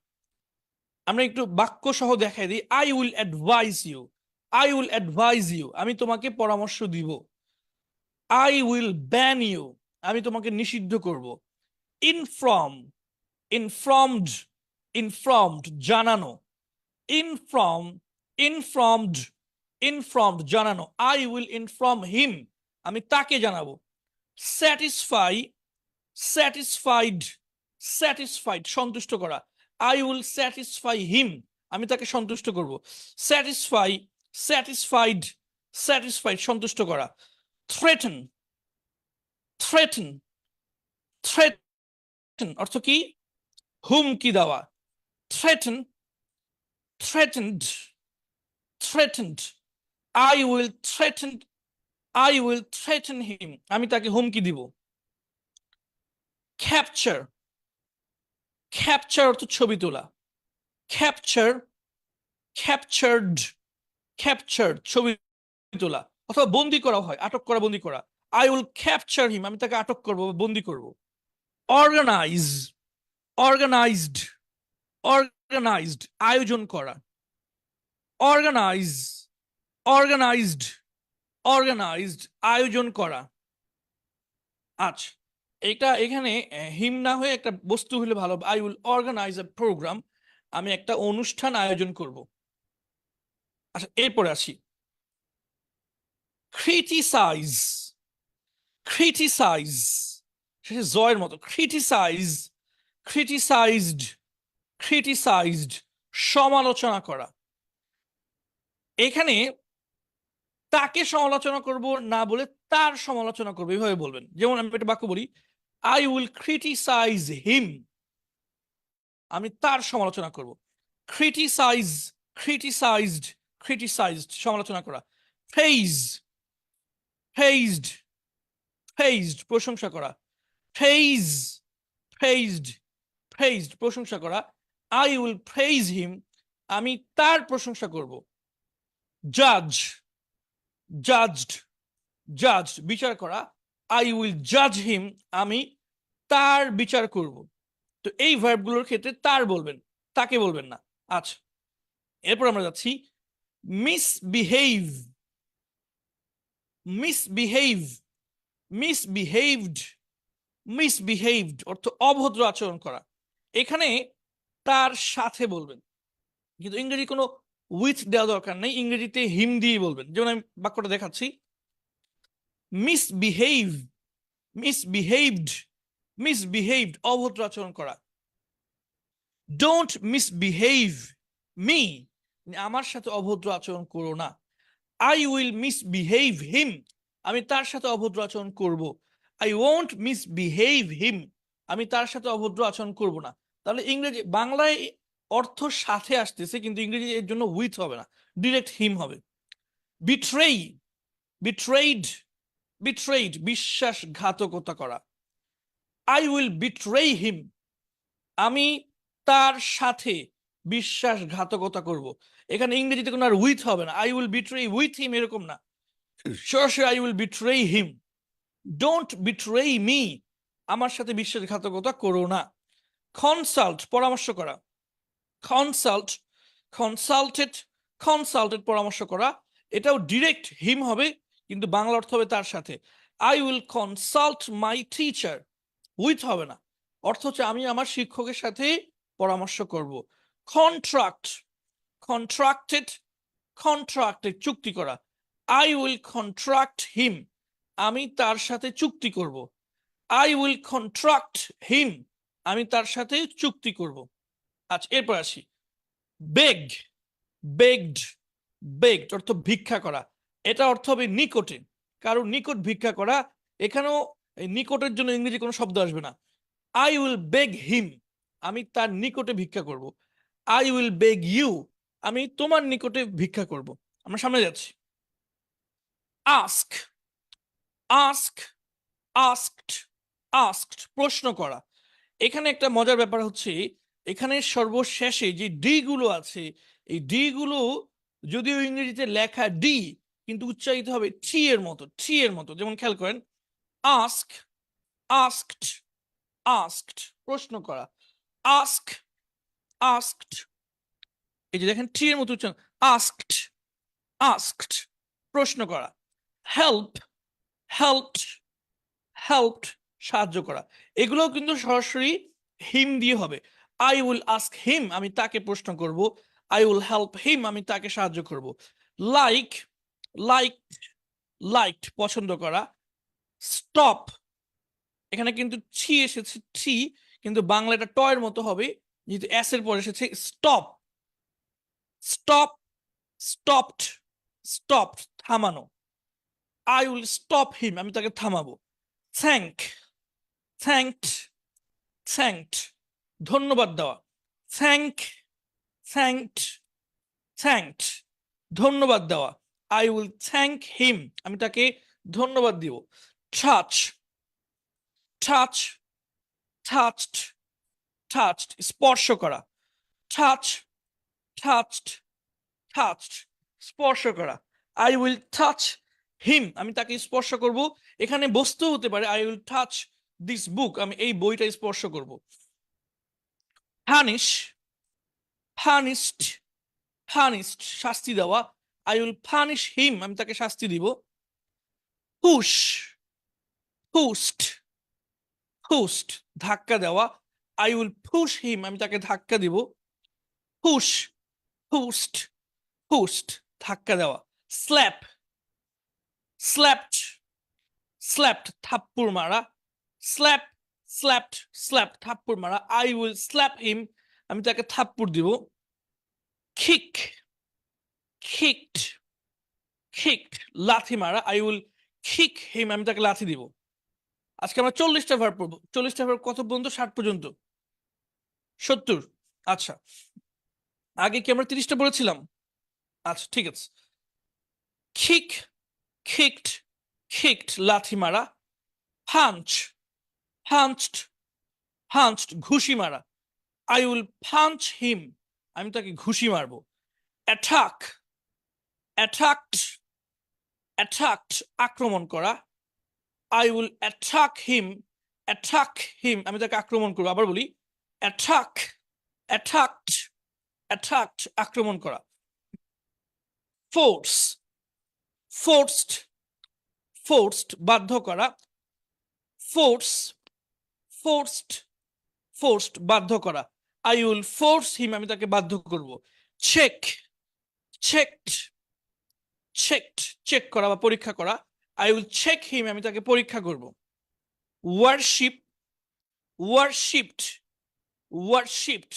আমরা একটু বাক্য সহ দেখাই দিই। I will advice you, I will advice you, আমি তোমাকে পরামর্শ দিব। আই উইল ব্যান ইউ, আমি তোমাকে নিষিদ্ধ করব। ইনফর্ম, ইনফর্মড, ইনফর্মড জানানো। ইনফর্ম, ইনফর্মড, ইনফর্মড জানানো। আই উইল ইনফর্ম হিম, আমি তাকে জানাবো। স্যাটিসফাই, স্যাটিসফাইড, স্যাটিসফাইড সন্তুষ্ট করা। আই উইল স্যাটিসফাই হিম, আমি তাকে সন্তুষ্ট করব। স্যাটিসফাই, স্যাটিসফাইড, স্যাটিসফাইড সন্তুষ্ট করা। থ্রেটেন, থ্রেটেন, থ্রেটেন অর্থ কি? হুমকি দেওয়া। Threaten, threatened, threatened. I will threaten, I will threaten him, আমি তাকে হুমকি দিব। ক্যাপচার, ক্যাপচার অর্থ ছবি তোলা। ক্যাপচার, ক্যাপচার্ড, ক্যাপচার্ড ছবি তোলা, অথবা বন্দি করা হয়, আটক করা, বন্দি করা। আই উইল ক্যাপচার হিম, আমি তাকে আটক করবো, বন্দি করব। অর্গানাইজ, অর্গানাইজড, অর্গানাইজড আয়োজন করা। অর্গানাইজ, অর্গানাইজড, অর্গানাইজড আয়োজন করা। আচ্ছা, এটা এখানে হিম না হয়ে একটা বস্তু হলে ভালো। I will organise a programme, আমি একটা অনুষ্ঠান আয়োজন করব। আচ্ছা এরপরে আসি। ক্রিটিসাইজ, ক্রিটিসাইজ শেষে জয়ের মতো। ক্রিটিসাইজ, ক্রিটিসাইজড, ক্রিটিসাইজড সমালোচনা করা। এখানে তাকে সমালোচনা করব না বলে তার সমালোচনা করবো, এইভাবে বলবেন। যেমন আমি একটা বাক্য বলি, আই উইল ক্রিটিসাইজ হিম, আমি তার সমালোচনা করব। ক্রিটিসাইজ, ক্রিটিসাইজড, ক্রিটিসাইজড সমালোচনা করা। প্রেইজ, প্রেইজড, প্রেইজড প্রশংসা করা। প্রেইজ, প্রেইজড, প্রেইজড প্রশংসা করা। আই উইল প্রেইজ হিম, আমি তার প্রশংসা করব। জাজ, জাজড, জাজড বিচার করা। আই উইল জাজ হিম, আমি তার বিচার করব। তো এই ভার্বগুলোর ক্ষেত্রে তার বলবেন, তাকে বলবেন না। আচ্ছা, এরপর আমরা যাচ্ছি মিসবিহেভ। মিসবিহেভ, মিসবিহেভড, মিসবিহেভড অর্থ অভদ্র আচরণ করা। এখানে তার সাথে বলবেন, কিন্তু ইংরেজি কোনো উইথ দেওয়া দরকার নেই, ইংরেজিতে হিম দিয়ে বলবেন। যেমন আমি বাক্যটা দেখাচ্ছি, মিসবিহেভ, মিসবিহেভড, মিসবিহেভড অভদ্র আচরণ করা। ডোন্ট মিসবিহেভ মি, আমার সাথে অভদ্র আচরণ করো না। আই উইল মিসবিহেভ হিম, আমি তার সাথে অভদ্র আচরণ করব। আই ওয়ন্ট মিসবিহেভ হিম, আমি তার সাথে অভদ্র আচরণ করব না। তাহলে ইংরেজি, বাংলায় অর্থ সাথে আসতেছে, কিন্তু ইংরেজি এর জন্য উইথ হবে না, ডিরেক্ট হিম হবে। বিট্রেই, বিট্রেইড, বিট্রেইড বিশ্বাসঘাতকতা করা। আই উইল বিট্রেই হিম, আমি তার সাথে বিশ্বাসঘাতকতা করব। এখানে ইংরেজিতে কোনো আর উইথ হবে না, I will betray with him এরকম না, সরাসরি I will betray him. Don't betray me, আমার সাথে বিশ্বাসঘাতকতা করো না। কনসাল্ট পরামর্শ করা, কনসাল্ট, কনসাল্টেড, কনসাল্টেড পরামর্শ করা, এটাও ডিরেক্ট হিম হবে, কিন্তু বাংলা অর্থ হবে তার সাথে। I will consult my teacher, with হবে না, অর্থ হচ্ছে আমি আমার শিক্ষকের সাথে পরামর্শ করব। কন্ট্রাক্ট, কন্ট্রাক্টেড, কন্ট্রাক্টেড চুক্তি করা। আই উইল কন্ট্রাক্ট হিম, আমি তার সাথে চুক্তি করব। আই উইল কন্ট্রাক্ট হিম, আমি তার সাথে চুক্তি করব। আচ্ছা, এরপর আসি বেগ, বেগড, বেগড অর্থ ভিক্ষা করা, এটা অর্থ হবে নিকটে, কারণ নিকট ভিক্ষা করা। এখানেও এই নিকটের জন্য ইংরেজি কোনো শব্দ আসবে না। আই উইল বেগ হিম, আমি তার নিকটে ভিক্ষা করব। আই উইল বেগ ইউ, আমি তোমার নিকটে ভিক্ষা করব। আমরা সামনে যাচ্ছি। আস্ক, আস্ক, আস্কড, আস্কড প্রশ্ন করা। এখানে একটা মজার ব্যাপার হচ্ছে, এখানে সর্বশেষে যে ডি গুলো আছে, এই ডি গুলো যদিও ইংরেজিতে লেখা ডি, কিন্তু উচ্চারিত হবে টি এর মতো, টি এর মতো। যেমন খেয়াল করেন, আস্ক, আস্কড, আস্কড প্রশ্ন করা। আস্ক, আস্কড, এই যে দেখেন টি এর মতো উচ্চারণ, আস্কড, আস্কড প্রশ্ন করা। হেল্প, হেল্পড, হেল্পড সাহায্য করা। এগুলোও কিন্তু সরাসরি হিম দিয়ে হবে। আই উইল আস্ক হিম, আমি তাকে প্রশ্ন করব। আই উইল হেল্প হিম, আমি তাকে সাহায্য করব। লাইক, লাইকড, লাইকড পছন্দ করা। স্টপ, এখানে কিন্তু ছি এসেছে, ছি, কিন্তু বাংলাটা ট এর মতো হবে, যেহেতু এস এর পর এসেছে। স্টপ, স্টপ, স্টপড, স্টপড থামানো। আই উইল স্টপ হিম, আমি তাকে থামাবো। থ্যাংক, থ্যাঙ্কড, থ্যাঙ্কড ধন্যবাদ দেওয়া। থ্যাংক, থ্যাঙ্কড, থ্যাঙ্কড ধন্যবাদ দেওয়া। আই উইল থ্যাংক হিম, আমি তাকে ধন্যবাদ দিব। টাচ, টাচ, টাচড, টাচড স্পর্শ করা। টাচ, টাচড, টাচড স্পর্শ করা। আই উইল টাচ হিম, আমি তাকে স্পর্শ করব। এখানে বস্তু হতে পারে, I will touch this book, আমি এই বইটা স্পর্শ করব। পানিশ, পানিশড, পানিশড শাস্তি দেওয়া। আই উইল পানিশ হিম, আমি তাকে শাস্তি দিব। পুশ, পুশড, পুশড ধাক্কা দেওয়া। আই উইল পুশ হিম, আমি তাকে ধাক্কা দিব। পুশ, পুশড, পুশড ধাক্কা দেওয়া। স্ল্যাপ, স্ল্যাপড, স্ল্যাপড থাপ্পড় মারা। স্ল্যাপ, স্ল্যাপড, স্ল্যাপ থাপ্পড় মারা। আই উইল স্ল্যাপ হিম, আমি তাকে থাপ্পড় দিব। কিক, কিকড, কিকড লাথি মারা। আই উইল কিক হিম, আমি তাকে লাথি দিব। আজকে আমরা 40টা ভার্ব পড়বো। 40টা ভার্ব কত পর্যন্ত? 60 পর্যন্ত, 70। আচ্ছা, আগে কি আমরা 30টা বলেছিলাম? আচ্ছা, ঠিক আছে। কিক, কিকড, কিকড লাথি মারা। পাঞ্চ, পাঞ্চড, পাঞ্চড ঘুষি মারা। আই উইল পাঞ্চ হিম, আমি তাকে ঘুষি মারবো। অ্যাটাক, অ্যাটাকড, অ্যাটাকড আক্রমণ করা। I will attack him, attack him আমি তাকে আক্রমণ করবো। আবার বলি, অ্যাট্রাক্ট, অ্যাট্রাক্ট, অ্যাট্রাক্ট আক্রমণ করা। ফোর্স, ফোর্সড, ফোর্সড বাধ্য করা। ফোর্স, ফোর্সড, ফোর্সড বাধ্য করা। আই উইল ফোর্স হিম, আমি তাকে বাধ্য করব। চেক, চেকড, চেকড চেক করা বা পরীক্ষা করা। আই উইল চেক হিম, আমি তাকে পরীক্ষা করব। ওয়ারশিপ, ওয়ারশিপড, ওয়ারশিপড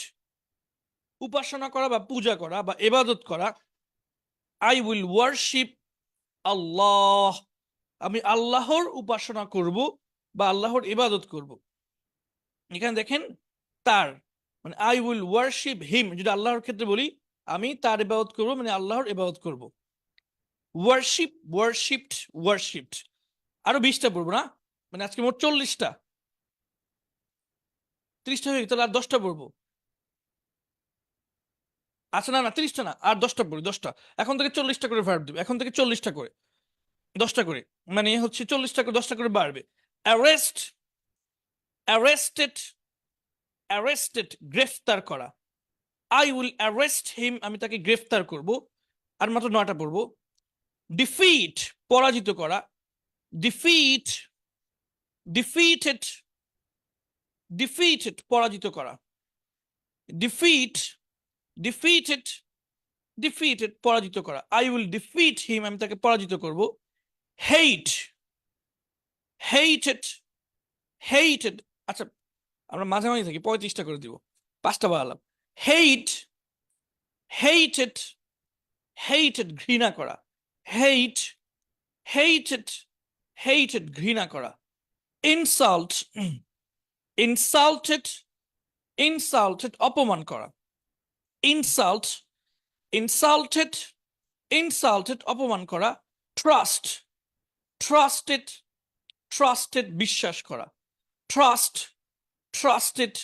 উপাসনা করা বা পূজা করা বা ইবাদত করা। আই উইল ওয়ারশিপ আল্লাহ, আমি আল্লাহর উপাসনা করব বা আল্লাহর ইবাদত করব। এখানে দেখেন তার, মানে আই উইল ওয়ারশিপ হিম, যদি আল্লাহর ক্ষেত্রে বলি আমি তার ইবাদত করব, মানে আল্লাহর ইবাদত করব। ওয়ারশিপ, ওয়ারশিপড, ওয়ারশিপড আরো 20টা পড়বো না, মানে আজকে মোট 40টা, 30টা হয়ে গেছে, তাহলে আর 10টা পড়বো। আচ্ছা না না 30টা না, আর 10টা পড়ি, 10টা। এখন থেকে 40টা করে ভার্ব দেবে, এখন থেকে 40টা করে, 10টা করে, মানে হচ্ছে 40টা করে 10টা করে বাড়বে। অ্যারেস্ট, অ্যারেস্টেড, অ্যারেস্টেড গ্রেফতার করা। আই উইল অ্যারেস্ট হিম, আমি তাকে গ্রেফতার করব। আর মাত্র 9টা পড়বো। ডিফিট পরাজিত করা। ডিফিট, ডিফিটেড, ডিফিটেড পরাজিত করা। ডিফিট, ডিফিটেড, ডিফিটেড পরাজিত করা। আই উইল ডিফিট হিম, আমি তাকে পরাজিত করব। হেইট, হেইটেড, হেইটেড, আচ্ছা আমরা মাঝামাঝি থাকি, 35টা করে দিব, 5টা বাড়ালাম। হেইট, হেইটেড, হেইটেড ঘৃণা করা। হেইট, হেইটেড, হেইটেড ঘৃণা করা। ইনসাল্ট, ইনসাল্টেড, ইনসাল্টেড অপমান করা। ইনসাল্ট, ইনসাল্টেড, ইনসাল্টেড অপমান করা। ট্রাস্ট, ট্রাস্টেড, ট্রাস্টেড বিশ্বাস করা। ট্রাস্ট, ট্রাস্টেড,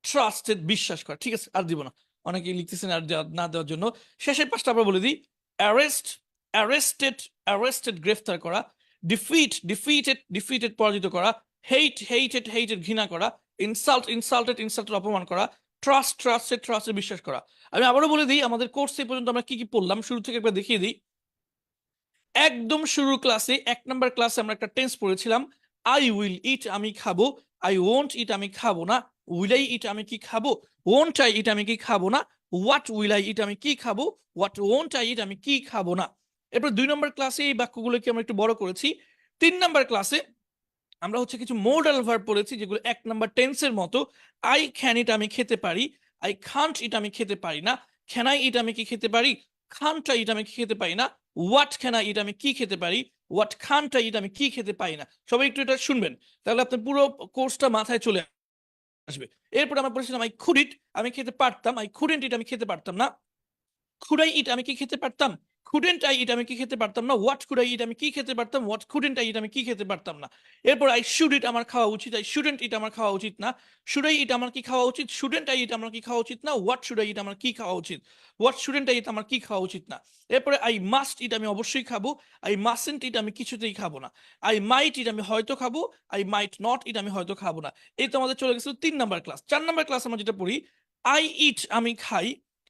ট্রাস্টেড বিশ্বাস করা। ঠিক আছে আর দিব না, অনেকেই লিখতেছেন আর না দেওয়ার জন্য। শেষের 5টা আমরা বলে দিই। অ্যারেস্ট, অ্যারেস্টেড, অ্যারেস্টেড গ্রেফতার করা। ডিফিট, ডিফিটেড, ডিফিটেড পরাজিত করা। হেইট, হেইটেড, হেইটেড ঘৃণা করা। ইনসাল্ট, ইনসাল্টেড, ইনসাল্টেড অপমান করা। ট্রাস্ট, ট্রাস্টেড, ট্রাস্টেড বিশ্বাস করা। আমি আবারও বলে দিই আমাদের কোর্সে পর্যন্ত আমরা কি কি পড়লাম, শুরু থেকে একবার দেখিয়ে দিই। একদম শুরুর ক্লাসে 1 নাম্বার ক্লাসে আমরা একটা টেন্স পড়েছিলাম, আই উইল ইট, আমি খাবো। আই ওয়ন্ট ইট, আমি খাবো না। উইল আই ইট, আমি কি খাবো। ওয়ন্ট আই ইট, আমি কি খাবো না। হোয়াট উইল আই ইট, আমি কি খাবো। হোয়াট ওয়ন্ট আই ইট, আমি কি খাবো না। এরপর 2 নম্বর ক্লাসে এই বাক্যগুলোকে আমরা একটু বড় করেছি। 3 নাম্বার ক্লাসে আমরা হচ্ছে কিছু মোডাল ভার্ব পড়েছি যেগুলো 1 নাম্বার টেন্সের মতো। আই ক্যান ইট, আমি খেতে পারি। আই কান্ট ইট, আমি খেতে পারি না। ক্যান আই ইট, আমি কি খেতে পারি। কান্ট আই ইট, আমি কি খেতে পারি না। হোয়াট ক্যান আই ইট, আমি কি খেতে পারি। হোয়াট কান্ট আই ইট, আমি কি খেতে পারি না। সবাই একটু এটা শুনবেন, তাহলে আপনার পুরো কোর্সটা মাথায় চলে আসবে। এরপর আমরা পড়েছিলাম আই কুড ইট, আমি খেতে পারতাম। আই কুডেন্ট ইট, আমি খেতে পারতাম না। কুড আই ইট, আমি কি খেতে পারতাম। কুডেন্ট আই ইট, আমি কি খেতে পারতাম না। হোয়াট কুড আই ইট, আমি কি খেতে পারতাম। হোয়াট কুডেন্ট আই ইট, আমি কি খেতে পারতাম না। এরপর আই শুড ইট, আমার খাওয়া উচিত। আই শুডেন্ট ইট, আমার খাওয়া উচিত না। শুড আই ইট, আমার কি খাওয়া উচিত। শুডেন্ট আই ইট, আমার কি খাওয়া উচিত না। হোয়াট শুড আই ইট, আমার কি খাওয়া উচিত। হোয়াট শুডেন্ট আই ইট, আমার কি খাওয়া উচিত না। এরপরে আই মাস্ট ইট, আমি অবশ্যই খাবো। আই মাসেন্ট ইট, আমি কিছুতেই খাবো না। আই মাইট ইট, আমি হয়তো খাবো। আই মাইট নট ইট, আমি হয়তো খাবো না। এই তো আমাদের চলে গেছিল 3 নাম্বার ক্লাস। 4 নাম্বার ক্লাস আমরা যেটা পড়ি, আই ইট, আমি খাই।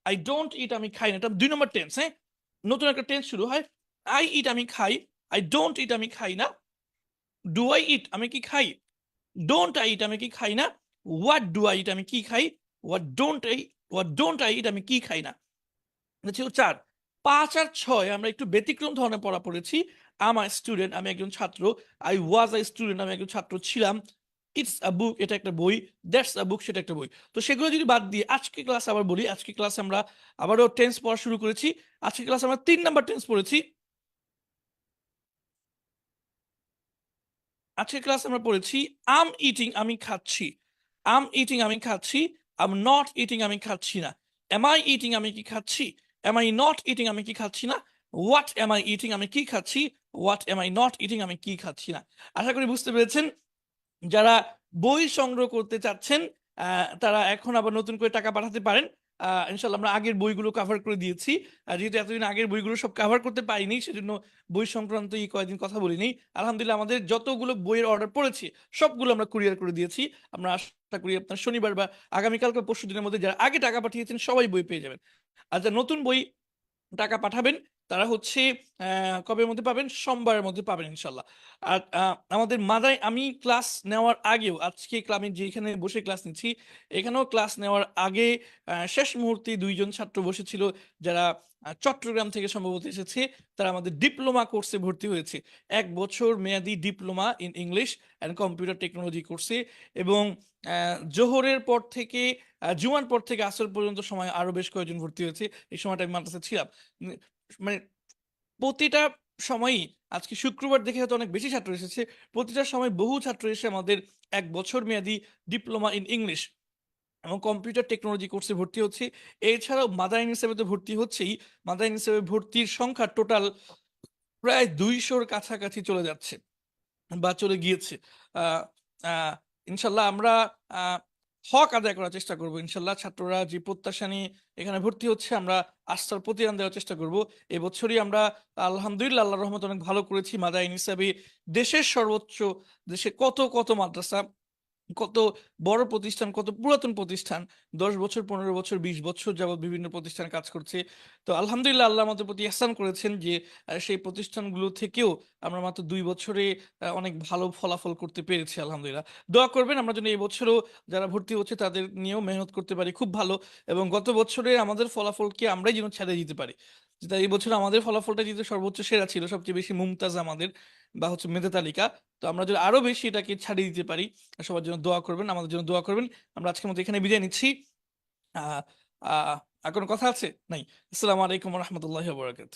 আই ডোন্ট ইট, আমি খাই না। এটা 2 নম্বর টেন্স, হ্যাঁ, নতুন একটা টেন্স শুরু হয়। আই ইট, আমি খাই। আই ডোন্ট ইট, আমি খাই না। ডু আই ইট, আমি কি খাই। ডোন্ট আই ইট, আমি কি খাই না। হোয়াট ডু আই ইট, আমি কি খাই। হোয়াট ডোন্ট আই ইট, আমি কি খাই না। ছিল 4। 5 আর 6 আমরা একটু ব্যতিক্রম ধরনের পড়া পড়েছি। আমার স্টুডেন্ট, আমি একজন ছাত্র। আই ওয়াজ আ স্টুডেন্ট, আমি একজন ছাত্র ছিলাম। ইটস আ বুক, এটা একটা বই। দ্যাটস আ বুক, সেটা একটা বই। তো সেগুলো যদি বাদ দিয়ে আজকে ক্লাস আবার বলি, আজকে ক্লাসে আমরা আবারও টেন্স পড়া শুরু করেছি। আজকে ক্লাসে আমরা 3 নাম্বার টেন্স পড়েছি। আজকে ক্লাস আমরা পড়েছি আম ইটিং, আমি খাচ্ছি। আম ইটিং, আমি খাচ্ছি। আম নট ইটিং, আমি খাচ্ছি না। এম আই ইটিং, আমি কি খাচ্ছি। এম আই নট ইটিং, আমি কি খাচ্ছি না। হোয়াট এম আই ইটিং, আমি কি খাচ্ছি। What M I not eating, আমি কি খাচ্ছি না। আশা করি বুঝতে পেরেছেন। যারা বই সংগ্রহ করতে চাচ্ছেন তারা এখন আবার নতুন করে টাকা পাঠাতে পারেন। ইনশাল্লাহ আমরা আগের বইগুলো কভার করে দিয়েছি। যেহেতু এতদিন আগের বইগুলো সব কভার করতে পারিনি, সেজন্য বই সংক্রান্ত এই কয়েকদিন কথা বলিনি। আলহামদুলিল্লাহ আমাদের যতগুলো বইয়ের অর্ডার পড়েছি সবগুলো আমরা কুরিয়ার করে দিয়েছি। আমরা আশা আশা করি আপনার শনিবার বা আগামীকালকে পরশু দিনের মধ্যে যারা আগে টাকা পাঠিয়েছেন সবাই বই পেয়ে যাবেন। আর যারা নতুন বই টাকা পাঠাবেন তারা হচ্ছে কবের মধ্যে পাবেন? সোমবারের মধ্যে পাবেন ইনশাল্লাহ। আর আমাদের মাদায় আমি ক্লাস নেওয়ার আগেও আজকে আমি যেখানে বসে ক্লাস নিচ্ছি এখানেও ক্লাস নেওয়ার আগে শেষ মুহূর্তে দুইজন ছাত্র বসেছিল যারা চট্টগ্রাম থেকে সম্ভবত এসেছে। তারা আমাদের ডিপ্লোমা কোর্সে ভর্তি হয়েছে, 1 বছর মেয়াদি diploma in English and computer technology কোর্সে। এবং জোহরের পর থেকে জুমার পর থেকে আসর পর্যন্ত সময় আরো বেশ কয়েকজন ভর্তি হয়েছে। এই সময়টা আমি মাদ্রাসায় ছিলাম। মানে প্রতিটা সময়ই, আজকে শুক্রবার দেখে হয়তো অনেক বেশি ছাত্র এসেছে, প্রতিটা সময় বহু ছাত্র এসে আমাদের 1 বছর মেয়াদি ডিপ্লোমা ইন ইংলিশ এবং কম্পিউটার টেকনোলজি কোর্সে ভর্তি হচ্ছে। এছাড়াও মাদারিন হিসেবে তো ভর্তি হচ্ছেই, মাদারিন হিসেবে ভর্তির সংখ্যা টোটাল প্রায় 200-র কাছাকাছি চলে যাচ্ছে বা চলে গিয়েছে। আহ আহ ইনশাল্লাহ আমরা আহ হক আদায় করার চেষ্টা করব। ইনশাল্লাহ ছাত্ররা যে প্রত্যাশা নিয়ে এখানে ভর্তি হচ্ছে আমরা আস্থার প্রতিদান দেওয়ার চেষ্টা করব। এবছরই আমরা আলহামদুলিল্লাহ আল্লাহর রহমতে অনেক ভালো করেছি। মাদারিন হিসাবে দেশের সর্বোচ্চ, দেশে কত কত মাদ্রাসা, কত বড় প্রতিষ্ঠান, কত পুরাতন প্রতিষ্ঠান 10 বছর, 15 বছর, 20 বছর যাবত বিভিন্ন প্রতিষ্ঠান কাজ করছে। তো আলহামদুলিল্লাহ আল্লাহ আমাদের প্রতি ইহসান করেছেন যে সেই প্রতিষ্ঠানগুলো থেকেও আমরা মাত্র 2 বছরে অনেক ভালো ফলাফল করতে পেরেছি আলহামদুলিল্লাহ। দোয়া করবেন আমরা যেন এই বছরও যারা ভর্তি হচ্ছে তাদের নিয়েও মেহনত করতে পারি খুব ভালো, এবং গত বছরে আমাদের ফলাফলকে আমরাই যেন ছাড়িয়ে দিতে পারি। যেটা এই বছর আমাদের ফলাফলটা যেহেতু সর্বোচ্চ সেরা ছিল, সবচেয়ে বেশি মুমতাজ আমাদের বা হচ্ছে মেধা তালিকা, তো আমরা যদি আরো বেশি এটাকে ছাড়িয়ে দিতে পারি, সবার জন্য দোয়া করবেন, আমাদের জন্য দোয়া করবেন। আমরা আজকের মতো এখানে বিদায় নিচ্ছি। আহ আহ আর কোনো কথা আছে? নাই। আসসালামু আলাইকুম রহমতুল্লাহ বরকাত।